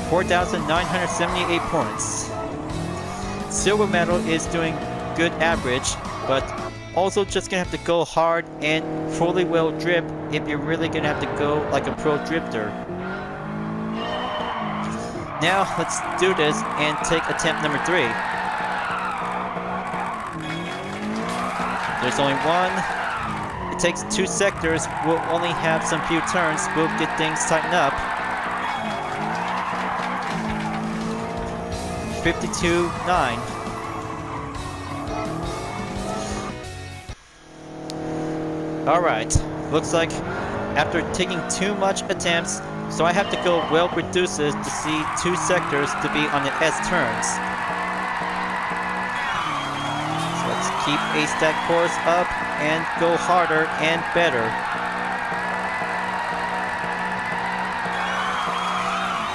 $4,978 points. Silver medal is doing good average, but also just gonna have to go hard and fully well drift if you're really gonna have to go like a pro drifter. Now let's do this and take attempt number 3. There's only one. It takes 2 sectors. We'll only have some few turns. We'll get things tightened up. 52.9. Alright, looks like after taking too much attempts, so I have to go well reduced to see 2 sectors to be on the S turns. So let's keep a stack course up and go harder and better.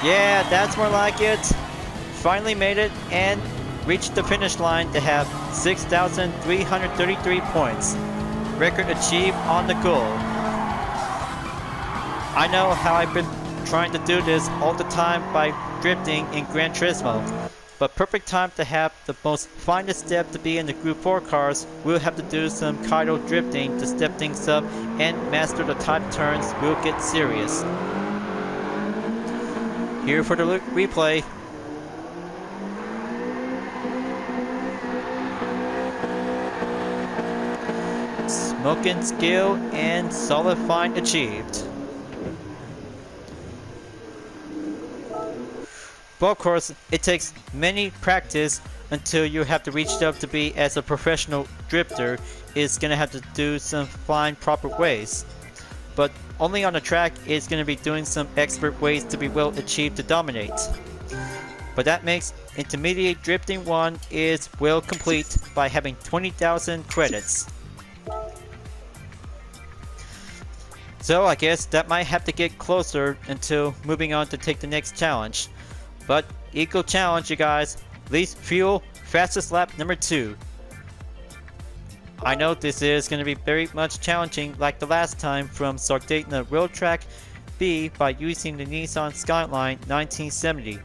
Yeah, that's more like it. Finally made it and reached the finish line to have 6,333 points. Record achieved on the goal. I know how I've been trying to do this all the time by drifting in Gran Turismo, but perfect time to have the most finest step to be in the Gr.4 cars. We'll have to do some Kaido drifting to step things up and master the tight turns. We'll get serious. Here for the replay. Smoking skill and solid fine achieved. But of course, it takes many practice until you have to reach up to be as a professional drifter. Is gonna have to do some fine proper ways. But only on the track is gonna be doing some expert ways to be well achieved to dominate. But that makes Intermediate Drifting 1 is well complete by having 20,000 credits. So I guess that might have to get closer until moving on to take the next challenge. But equal challenge, you guys. Least fuel, fastest lap number 2. I know this is going to be very much challenging like the last time from Sardinia Road Track B by using the Nissan Skyline 1970.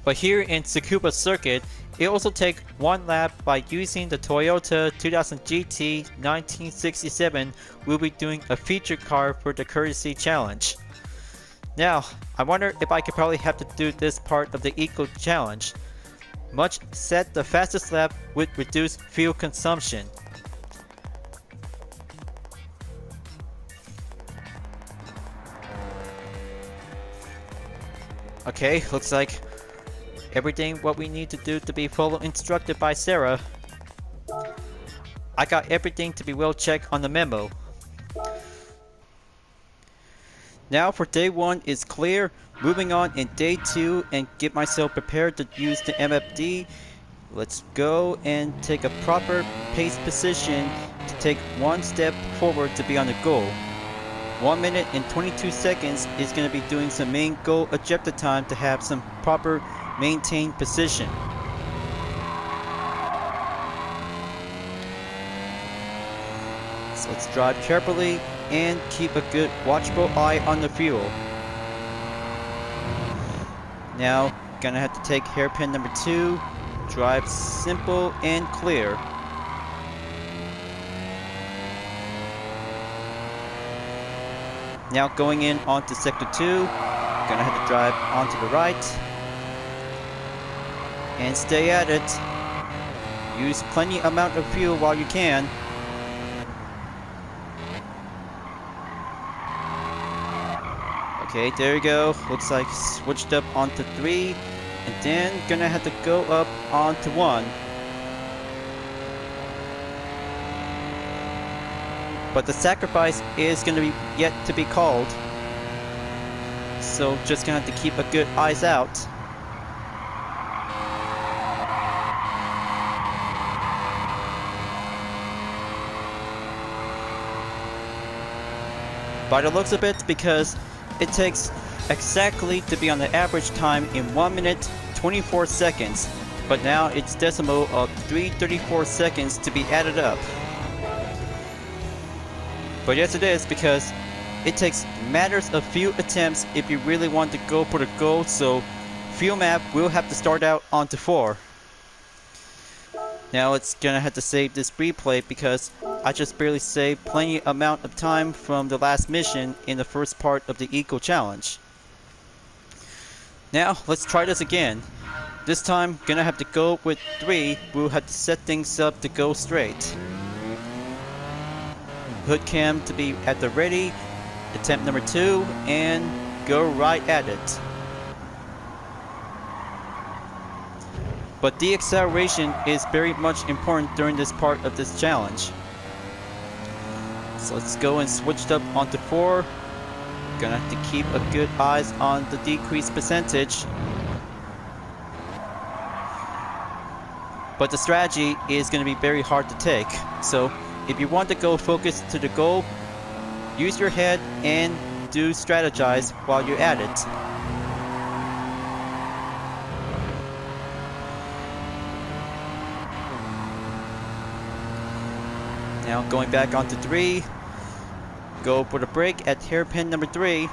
But here in Tsukuba Circuit, it also takes 1 lap by using the Toyota 2000 GT 1967. We'll be doing a feature car for the courtesy challenge. Now, I wonder if I could probably have to do this part of the eco challenge. Much set the fastest lap with reduced fuel consumption. Okay, looks like everything what we need to do to be fully instructed by Sarah. I got everything to be well checked on the memo. Now for day 1 is clear. Moving on in day 2 and get myself prepared to use the MFD. Let's go and take a proper pace position to take one step forward to be on the goal. 1 minute and 22 seconds is going to be doing some main goal objective time to have some proper maintained position. So let's drive carefully and keep a good watchful eye on the fuel. Now gonna have to take hairpin number 2, drive simple and clear. Now going in onto sector 2, gonna have to drive onto the right and stay at it. Use plenty amount of fuel while you can. Okay, there you go. Looks like switched up onto 3, and then gonna have to go up onto 1. But the sacrifice is gonna be yet to be called. So just gonna have to keep a good eyes out. By the looks of it, because it takes exactly to be on the average time in 1 minute 24 seconds, but now it's decimal of 334 seconds to be added up. But yes, it is, because it takes matters of few attempts if you really want to go for the goal, so fuel map will have to start out onto 4. Now it's gonna have to save this replay because I just barely saved plenty amount of time from the last mission in the first part of the Eco Challenge. Now let's try this again. This time gonna have to go with 3. We'll have to set things up to go straight. Hood cam to be at the ready. Attempt number 2 and go right at it. But deceleration is very much important during this part of this challenge. So let's go and switch up onto 4. Gonna have to keep a good eyes on the decreased percentage. But the strategy is gonna be very hard to take. So if you want to go focus to the goal, use your head and do strategize while you're at it. Now going back onto 3, go for the brake at hairpin number 3.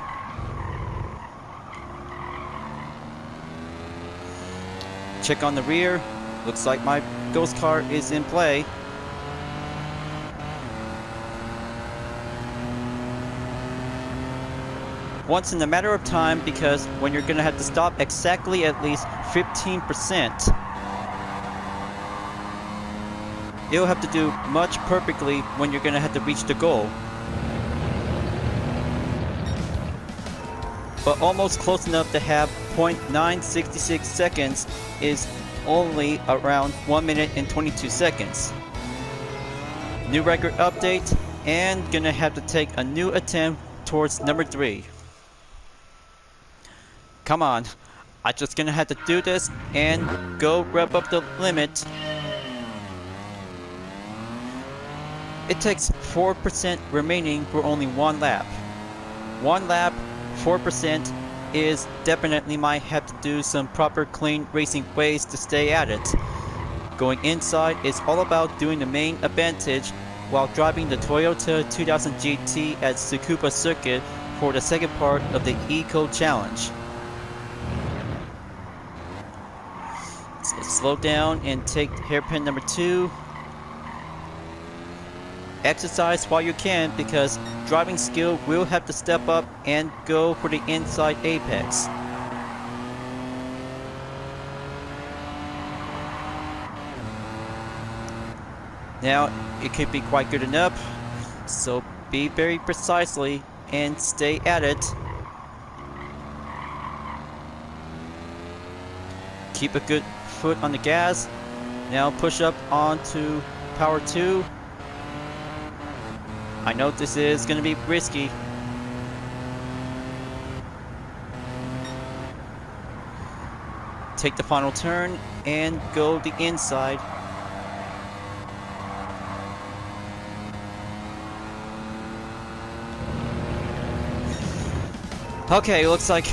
Check on the rear, looks like my ghost car is in play. Once in a matter of time, because when you're gonna have to stop exactly at least 15%. You'll have to do much perfectly when you're gonna have to reach the goal. But almost close enough to have 0.966 seconds is only around 1 minute and 22 seconds. New record update, and gonna have to take a new attempt towards number 3. Come on, I'm just gonna have to do this and go rev up the limit. It takes 4% remaining for only 1 lap. 1 lap, 4% is definitely might have to do some proper clean racing ways to stay at it. Going inside is all about doing the main advantage while driving the Toyota 2000 GT at Tsukuba Circuit for the second part of the Eco Challenge. So let's slow down and take hairpin number 2. Exercise while you can, because driving skill will have to step up and go for the inside apex. Now it could be quite good enough, so be very precisely and stay at it. Keep a good foot on the gas. Now push up onto power 2. I know this is going to be risky. Take the final turn and go the inside. Okay, looks like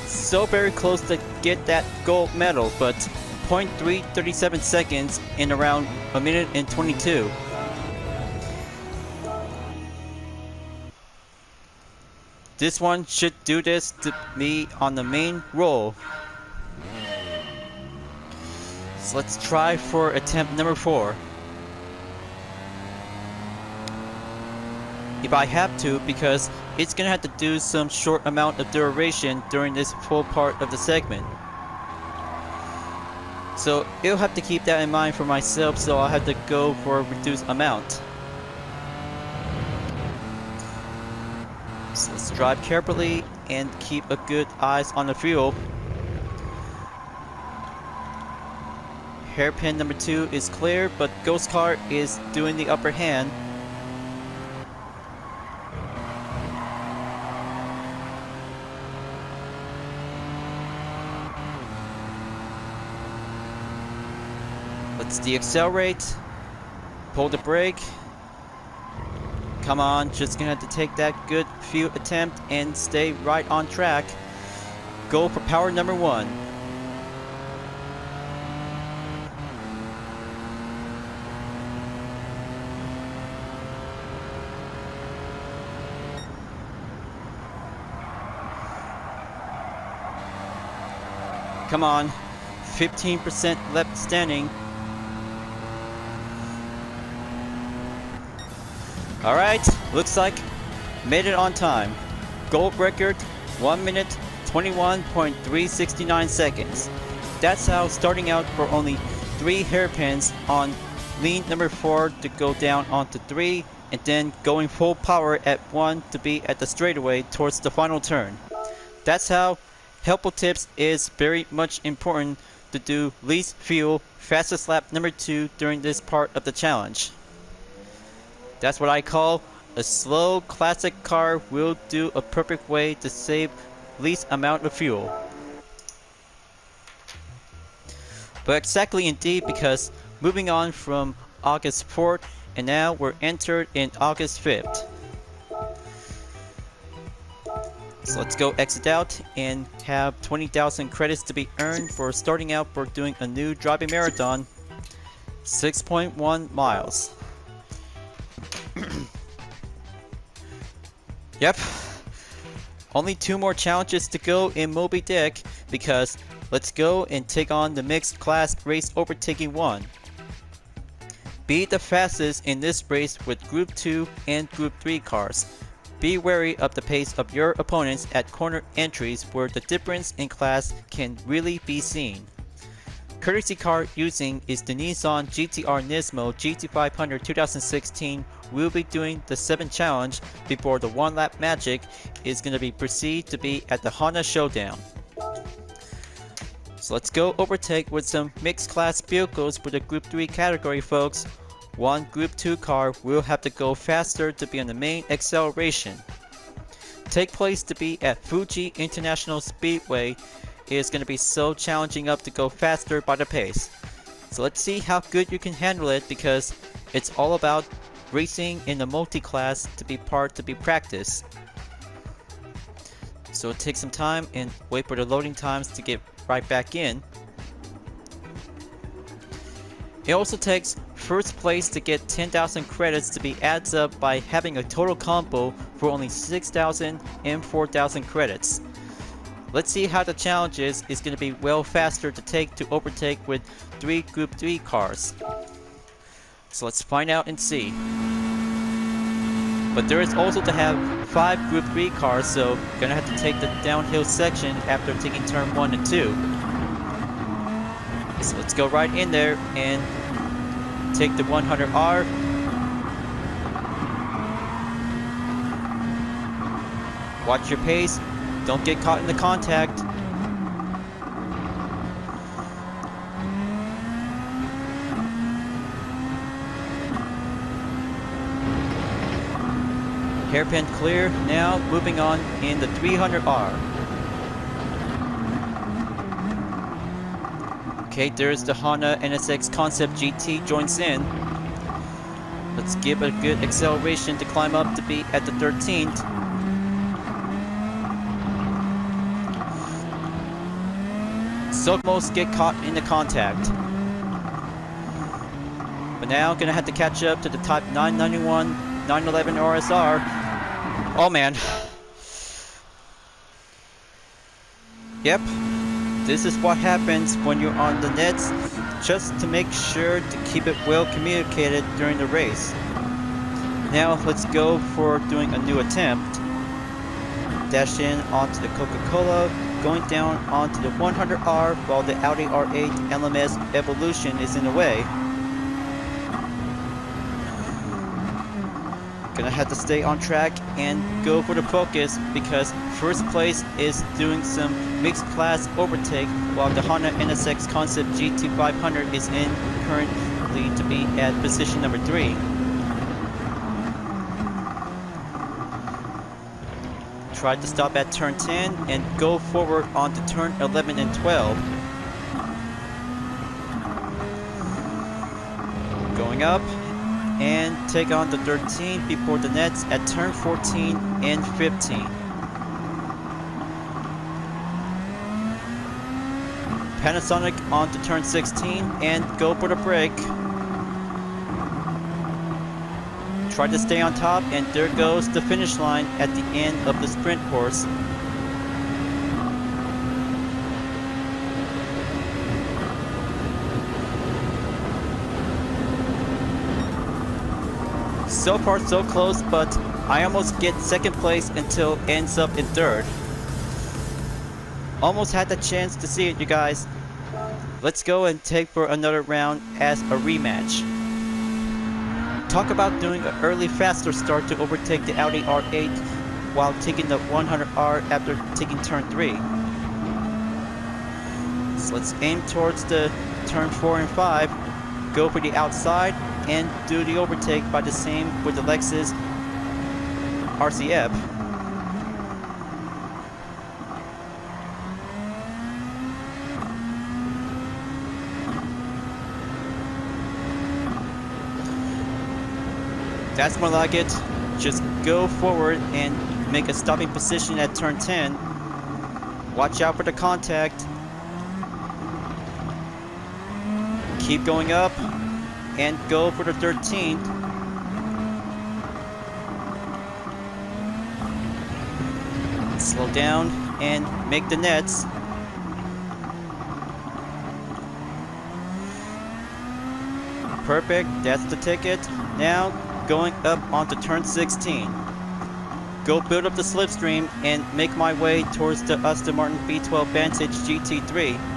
so very close to get that gold medal, but 0.337 seconds in around a minute and 22. This one should do this to me on the main roll. So let's try for attempt number 4. If I have to, because it's gonna have to do some short amount of duration during this full part of the segment. So it'll have to keep that in mind for myself, so I'll have to go for a reduced amount. So let's drive carefully and keep a good eyes on the fuel. Hairpin number 2 is clear, but Ghost Car is doing the upper hand. Let's deaccelerate, pull the brake. Come on, just gonna have to take that good fuel attempt and stay right on track. Go for power number 1. Come on, 15% left standing. Alright, looks like made it on time. Gold record, 1 minute 21.369 seconds. That's how starting out for only 3 hairpins on lean number 4 to go down onto 3, and then going full power at 1 to be at the straightaway towards the final turn. That's how helpful tips is very much important to do least fuel, fastest lap number 2 during this part of the challenge. That's what I call a slow classic car will do a perfect way to save least amount of fuel. But exactly indeed, because moving on from August 4th and now we're entered in August 5th. So let's go exit out and have 20,000 credits to be earned for starting out for doing a new driving marathon, 6.1 miles. Yep, only 2 more challenges to go in Moby Dick, because let's go and take on the mixed class race overtaking 1. Be the fastest in this race with Group 2 and Group 3 cars. Be wary of the pace of your opponents at corner entries where the difference in class can really be seen. Courtesy car using is the Nissan GT-R Nismo GT500 2016. We'll be doing the 7th challenge before the 1 lap magic is going to be perceived to be at the Honda Showdown. So let's go overtake with some mixed class vehicles for the Group 3 category, folks. One Group 2 car will have to go faster to be on the main acceleration. Take place to be at Fuji International Speedway. It is going to be so challenging up to go faster by the pace. So let's see how good you can handle it, because it's all about racing in the multi-class to be practiced. So take some time and wait for the loading times to get right back in. It also takes first place to get 10,000 credits to be adds up by having a total combo for only 6,000 and 4,000 credits. Let's see how the challenge is going to be well faster to take to overtake with 3 Group 3 cars. So let's find out and see. But there is also to have 5 Group 3 cars, so gonna have to take the downhill section after taking turn 1 and 2. So let's go right in there and take the 100R. Watch your pace, don't get caught in the contact. Hairpin clear, now moving on in the 300R. Okay, there's the Honda NSX Concept GT joins in. Let's give it a good acceleration to climb up to be at the 13th. So most get caught in the contact. But now gonna have to catch up to the Type 991, 911 RSR. Oh man. Yep. This is what happens when you're on the nets, just to make sure to keep it well communicated during the race. Now let's go for doing a new attempt. Dash in onto the Coca-Cola, going down onto the 100R while the Audi R8 LMS Evolution is in the way. Gonna have to stay on track and go for the focus because first place is doing some mixed class overtake while the Honda NSX Concept GT500 is in currently to be at position number 3. Tried to stop at turn 10 and go forward onto turn 11 and 12. Going up and take on the 13 before the nets at turn 14 and 15. Panasonic onto turn 16 and go for the break. Try to stay on top and there goes the finish line at the end of the sprint course. So far so close, but I almost get second place until ends up in third. Almost had the chance to see it, you guys. Let's go and take for another round as a rematch. Talk about doing an early faster start to overtake the Audi R8 while taking the 100R after taking turn 3. So let's aim towards the turn 4 and 5, go for the outside, and do the overtake by the same with the Lexus RCF. That's more like it. Just go forward and make a stopping position at turn 10. Watch out for the contact. Keep going up and go for the 13th. Slow down and make the nets. Perfect, that's the ticket. Now going up onto turn 16. Go build up the slipstream and make my way towards the Aston Martin V12 Vantage GT3.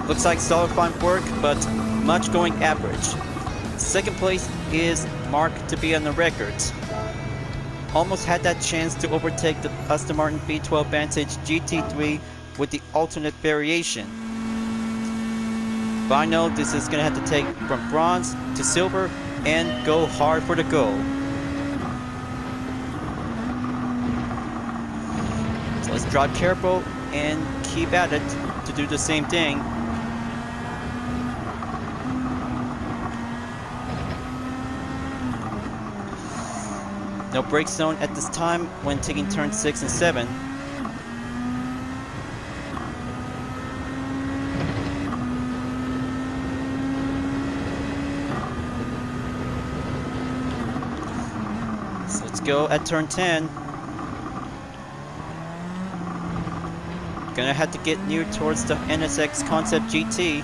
Looks like solid fine work, but much going average. Second place is marked to be on the records. Almost had that chance to overtake the Aston Martin V12 Vantage GT3 with the alternate variation. But I know this is going to have to take from bronze to silver and go hard for the goal. So let's drive careful and keep at it to do the same thing. No brake zone at this time when taking turns 6 and 7. So let's go at turn 10. Gonna have to get near towards the NSX Concept GT.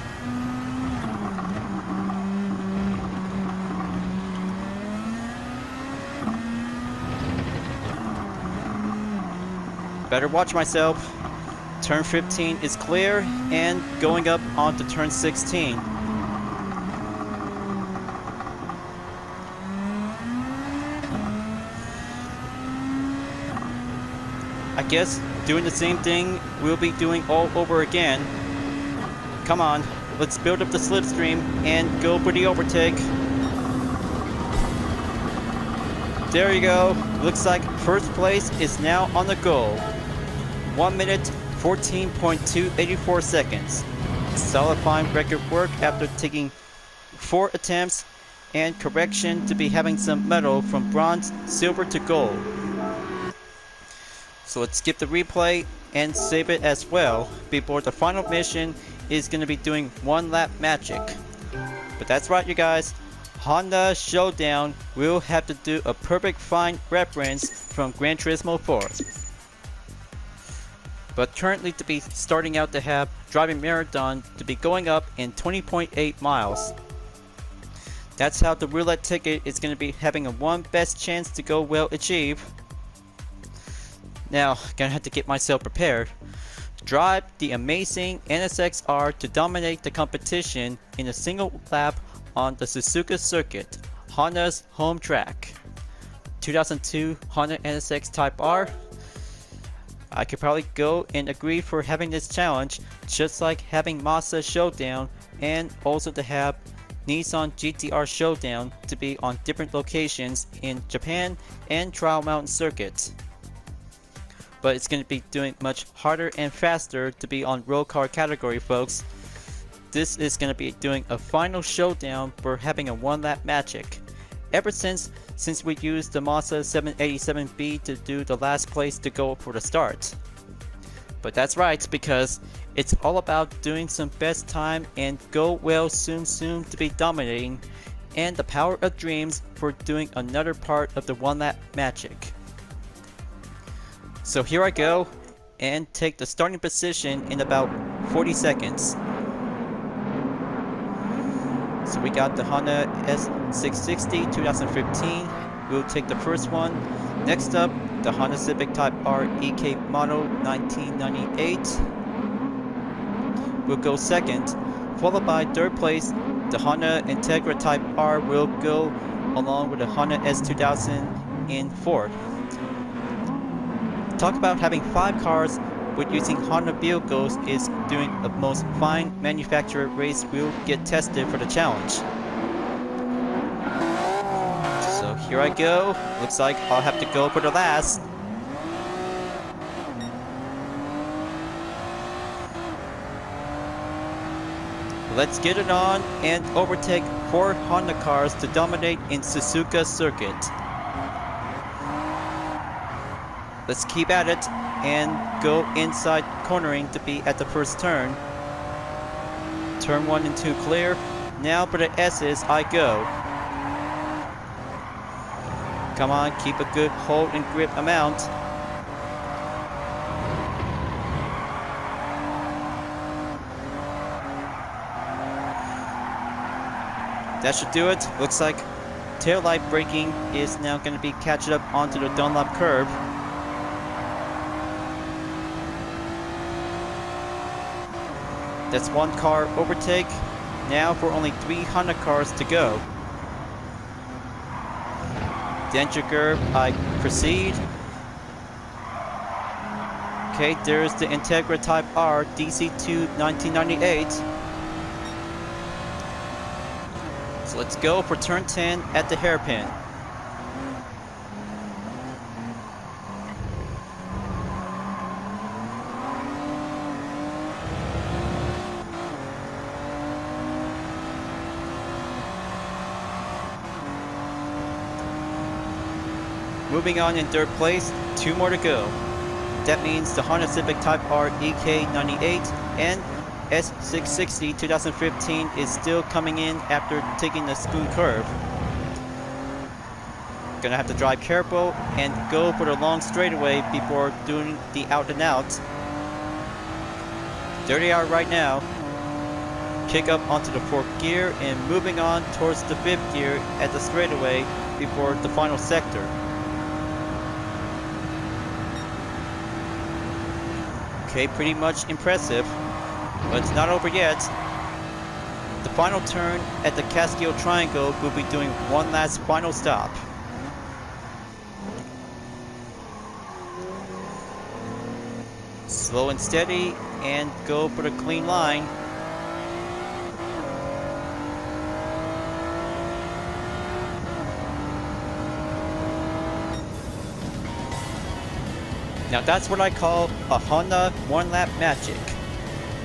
Better watch myself. Turn 15 is clear and going up onto turn 16. I guess doing the same thing we'll be doing all over again. Come on, let's build up the slipstream and go for the overtake. There you go. Looks like first place is now on the goal. 1 minute 14.284 seconds. Solidifying record work after taking 4 attempts and correction to be having some metal from bronze, silver to gold. So let's skip the replay and save it as well before the final mission is going to be doing 1 lap magic. But that's right, you guys. Honda Showdown will have to do a perfect fine reference from Gran Turismo 4. But currently to be starting out to have driving marathon to be going up in 20.8 miles. That's how the roulette ticket is going to be having a 1 best chance to go well achieved. Now, gonna have to get myself prepared. Drive the amazing NSX-R to dominate the competition in a single lap on the Tsukuba Circuit, Honda's home track. 2002 Honda NSX Type R. I could probably go and agree for having this challenge, just like having Mazda Showdown and also to have Nissan GT-R Showdown to be on different locations in Japan and Trial Mountain Circuit. But it's going to be doing much harder and faster to be on road car category, folks. This is going to be doing a final showdown for having a 1 lap magic. Ever since we used the Mazda 787B to do the last place to go for the start. But that's right, because it's all about doing some best time and go well soon to be dominating, and the power of dreams for doing another part of the 1 lap magic. So here I go and take the starting position in about 40 seconds. So we got the Honda S660 2015. We'll take the first one. Next up, the Honda Civic Type R EK model 1998. We'll go second, followed by third place. The Honda Integra Type R will go along with the Honda S2000 in fourth. Talk about having 5 cars with using Honda vehicles is doing the most fine manufacturer race will get tested for the challenge. So here I go. Looks like I'll have to go for the last. Let's get it on and overtake 4 Honda cars to dominate in Tsukuba Circuit. Let's keep at it and go inside cornering to be at the first turn. Turn 1 and 2 clear. Now for the S's I go. Come on, keep a good hold and grip amount. That should do it. Looks like tail light braking is now going to be catching up onto the Dunlop curve. That's 1 car overtake. Now for only 3 Honda cars to go. Danger curve, I proceed. Okay, there's the Integra Type R DC2 1998. So let's go for turn 10 at the hairpin. Moving on in third place, 2 more to go. That means the Honda Civic Type R EK98 and S660 2015 is still coming in after taking the spoon curve. Gonna have to drive careful and go for the long straightaway before doing the out and out. There they are right now. Kick up onto the 4th gear and moving on towards the 5th gear at the straightaway before the final sector. Okay, pretty much impressive, but it's not over yet. The final turn at the Castillo Triangle will be doing 1 last final stop. Slow and steady, and go for the clean line. Now that's what I call a Honda one-lap magic.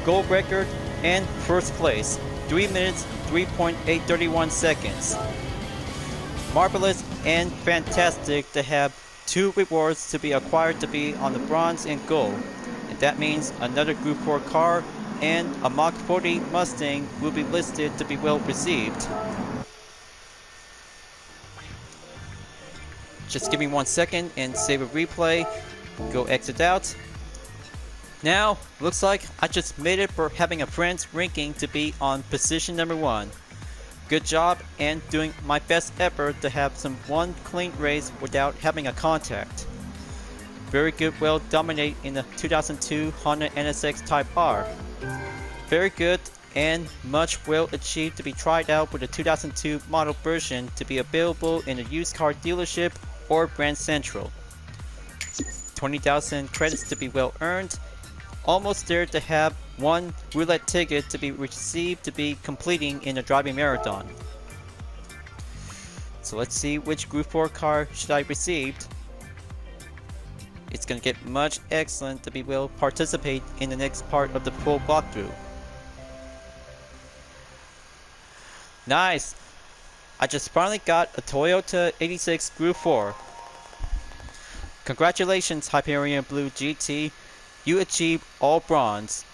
Gold record and first place, 3 minutes 3.831 seconds. Marvelous and fantastic to have 2 rewards to be acquired to be on the bronze and gold. And that means another Group 4 car and a Mach 40 Mustang will be listed to be well received. Just give me 1 second and save a replay. Go exit out. Now, looks like I just made it for having a friend's ranking to be on position number 1. Good job and doing my best effort to have one clean race without having a contact. Very good, well dominate in the 2002 Honda NSX Type R. Very good and much well achieved to be tried out with the 2002 model version to be available in a used car dealership or Brand Central. 20,000 credits to be well earned. Almost there to have 1 roulette ticket to be received to be completing in a driving marathon. So let's see which Group 4 car should I receive. It's gonna get much excellent to be will participate in the next part of the full walkthrough. Nice! I just finally got a Toyota 86 Gr.4. Congratulations, Hyperion-Blue-GT. You achieved all bronze.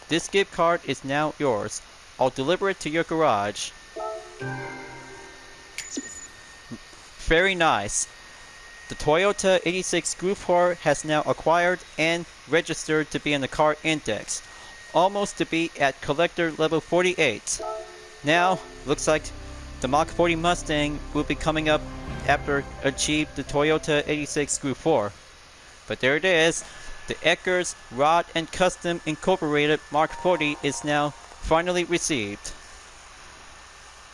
This gift card is now yours. I'll deliver it to your garage. Very nice. The Toyota 86 Gr.4 has now acquired and registered to be in the car index. Almost to be at collector level 48. Now, looks like the Mach 40 Mustang will be coming up after achieved the Toyota 86 Gr.4. But there it is, the Eckers Rod and Custom Incorporated Mark 40 is now finally received.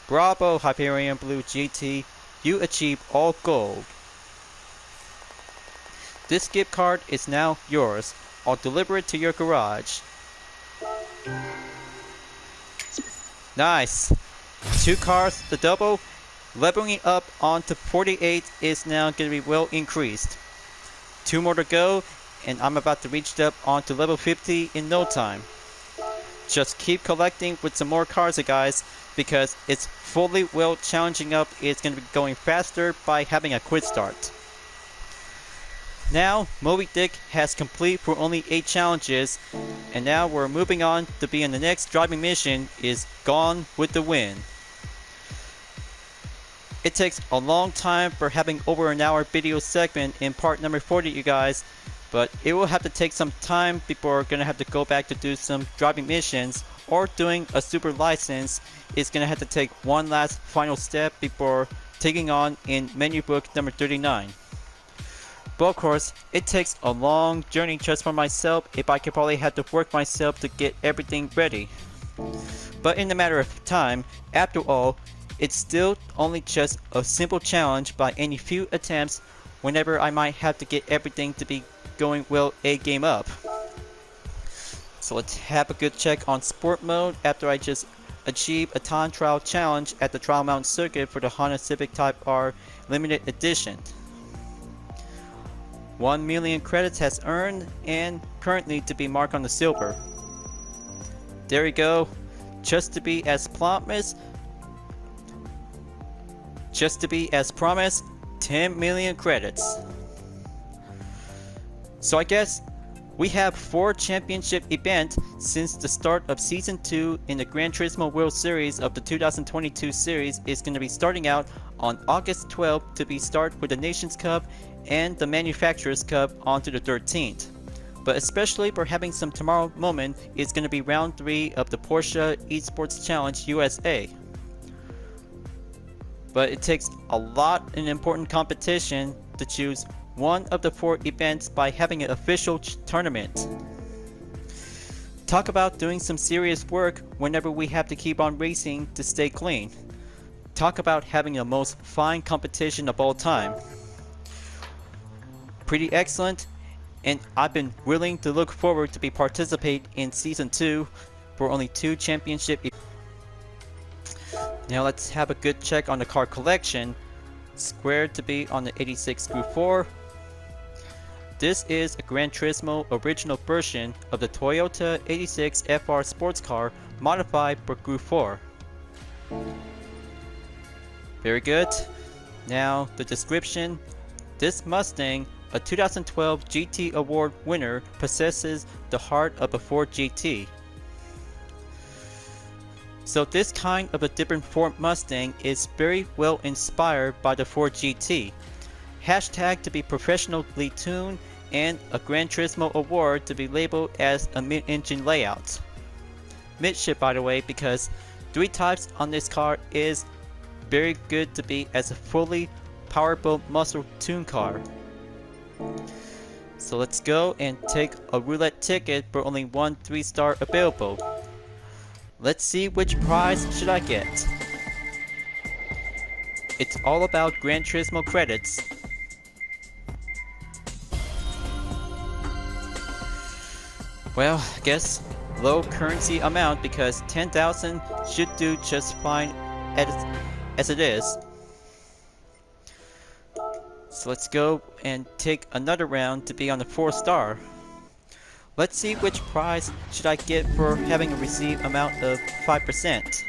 Bravo, Hyperion-Blue-GT, you achieved all gold. This gift card is now yours. I'll deliver it to your garage. Nice! 2 cars, the double, leveling up onto 48 is now going to be well increased. 2 more to go, and I'm about to reach up onto level 50 in no time. Just keep collecting with some more cars, guys, because it's fully well challenging up. It's going to be going faster by having a quick start. Now, Moby Dick has complete for only 8 challenges, and now we're moving on to be in the next driving mission is Gone with the Wind. It takes a long time for having over an hour video segment in part number 40, you guys, but it will have to take some time before we're gonna have to go back to do some driving missions or doing a super license. It's gonna have to take one last final step before taking on in menu book number 39. But of course, it takes a long journey just for myself if I could probably have to work myself to get everything ready. But in a matter of time, after all, it's still only just a simple challenge by any few attempts whenever I might have to get everything to be going well a game up. So let's have a good check on sport mode after I just achieved a time trial challenge at the Trial Mountain Circuit for the Honda Civic Type R Limited Edition. 1 million credits has earned and currently to be marked on the silver. There we go. Just to be as promised, 10 million credits. So I guess we have 4 championship events since the start of Season 2 in the Gran Turismo World Series of the 2022 series is going to be starting out on August 12th to be start with the Nations Cup and the Manufacturers Cup onto the 13th. But especially for having some tomorrow moment is going to be round 3 of the Porsche Esports Challenge USA. But it takes a lot and important competition to choose one of the 4 events by having an official tournament. Talk about doing some serious work whenever we have to keep on racing to stay clean. Talk about having the most fine competition of all time. Pretty excellent, and I've been willing to look forward to be participate in Season 2 for only 2 championship. Now let's have a good check on the car collection. Squared to be on the 86 Gr.4. This is a Gran Turismo original version of the Toyota 86 FR sports car modified for Gr.4. Very good. Now the description. This Mustang, a 2012 GT Award winner, possesses the heart of a Ford GT. So this kind of a different Ford Mustang is very well inspired by the Ford GT. Hashtag to be professionally tuned, and a Gran Turismo award to be labeled as a mid-engine layout. Midship, by the way, because 3 types on this car is very good to be as a fully powerful muscle tune car. So let's go and take a roulette ticket for only 1 3-star available. Let's see which prize should I get. It's all about Gran Turismo credits. Well, I guess low currency amount because 10,000 should do just fine as it is. So let's go and take another round to be on the 4-star. Let's see which prize should I get for having a received amount of 5%.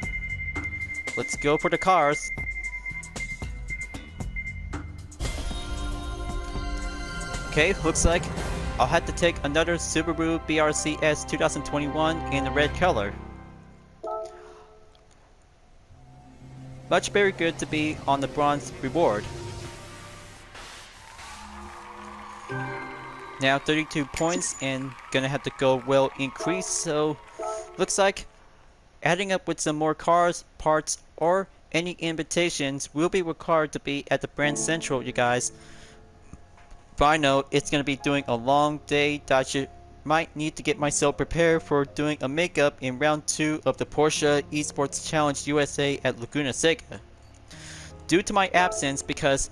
Let's go for the cars. Okay, looks like I'll have to take another Subaru BRZ 2021 in the red color. Much very good to be on the bronze reward. Now 32 points and gonna have to go well increased, so looks like adding up with some more cars, parts, or any invitations will be required to be at the brand central, you guys. But I know it's gonna be doing a long day that I might need to get myself prepared for doing a makeup in round 2 of the Porsche Esports Challenge USA at Laguna Seca. Due to my absence, because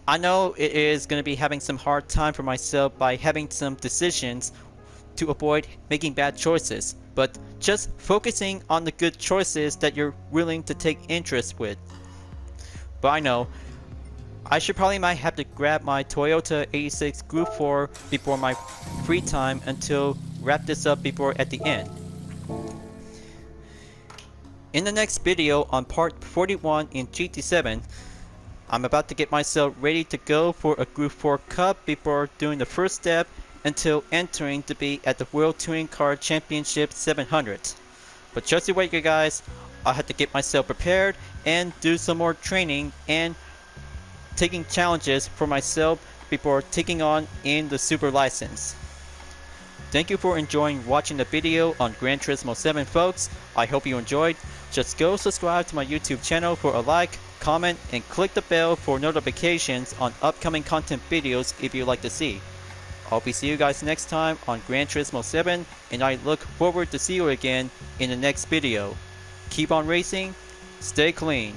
I know it is going to be having some hard time for myself by having some decisions to avoid making bad choices, but just focusing on the good choices that you're willing to take interest with. But I know I should probably might have to grab my Toyota 86 Gr.4 before my free time until wrap this up before at the end. In the next video on part 41 in GT7, I'm about to get myself ready to go for a Gr.4 Cup before doing the first step until entering to be at the World Touring Car Championship 700. But just you wait, you guys, I'll have to get myself prepared and do some more training and taking challenges for myself before taking on in the Super License. Thank you for enjoying watching the video on Gran Turismo 7, folks. I hope you enjoyed. Just go subscribe to my YouTube channel for a like, comment, and click the bell for notifications on upcoming content videos if you'd like to see. I'll be seeing you guys next time on Gran Turismo 7, and I look forward to see you again in the next video. Keep on racing, stay clean.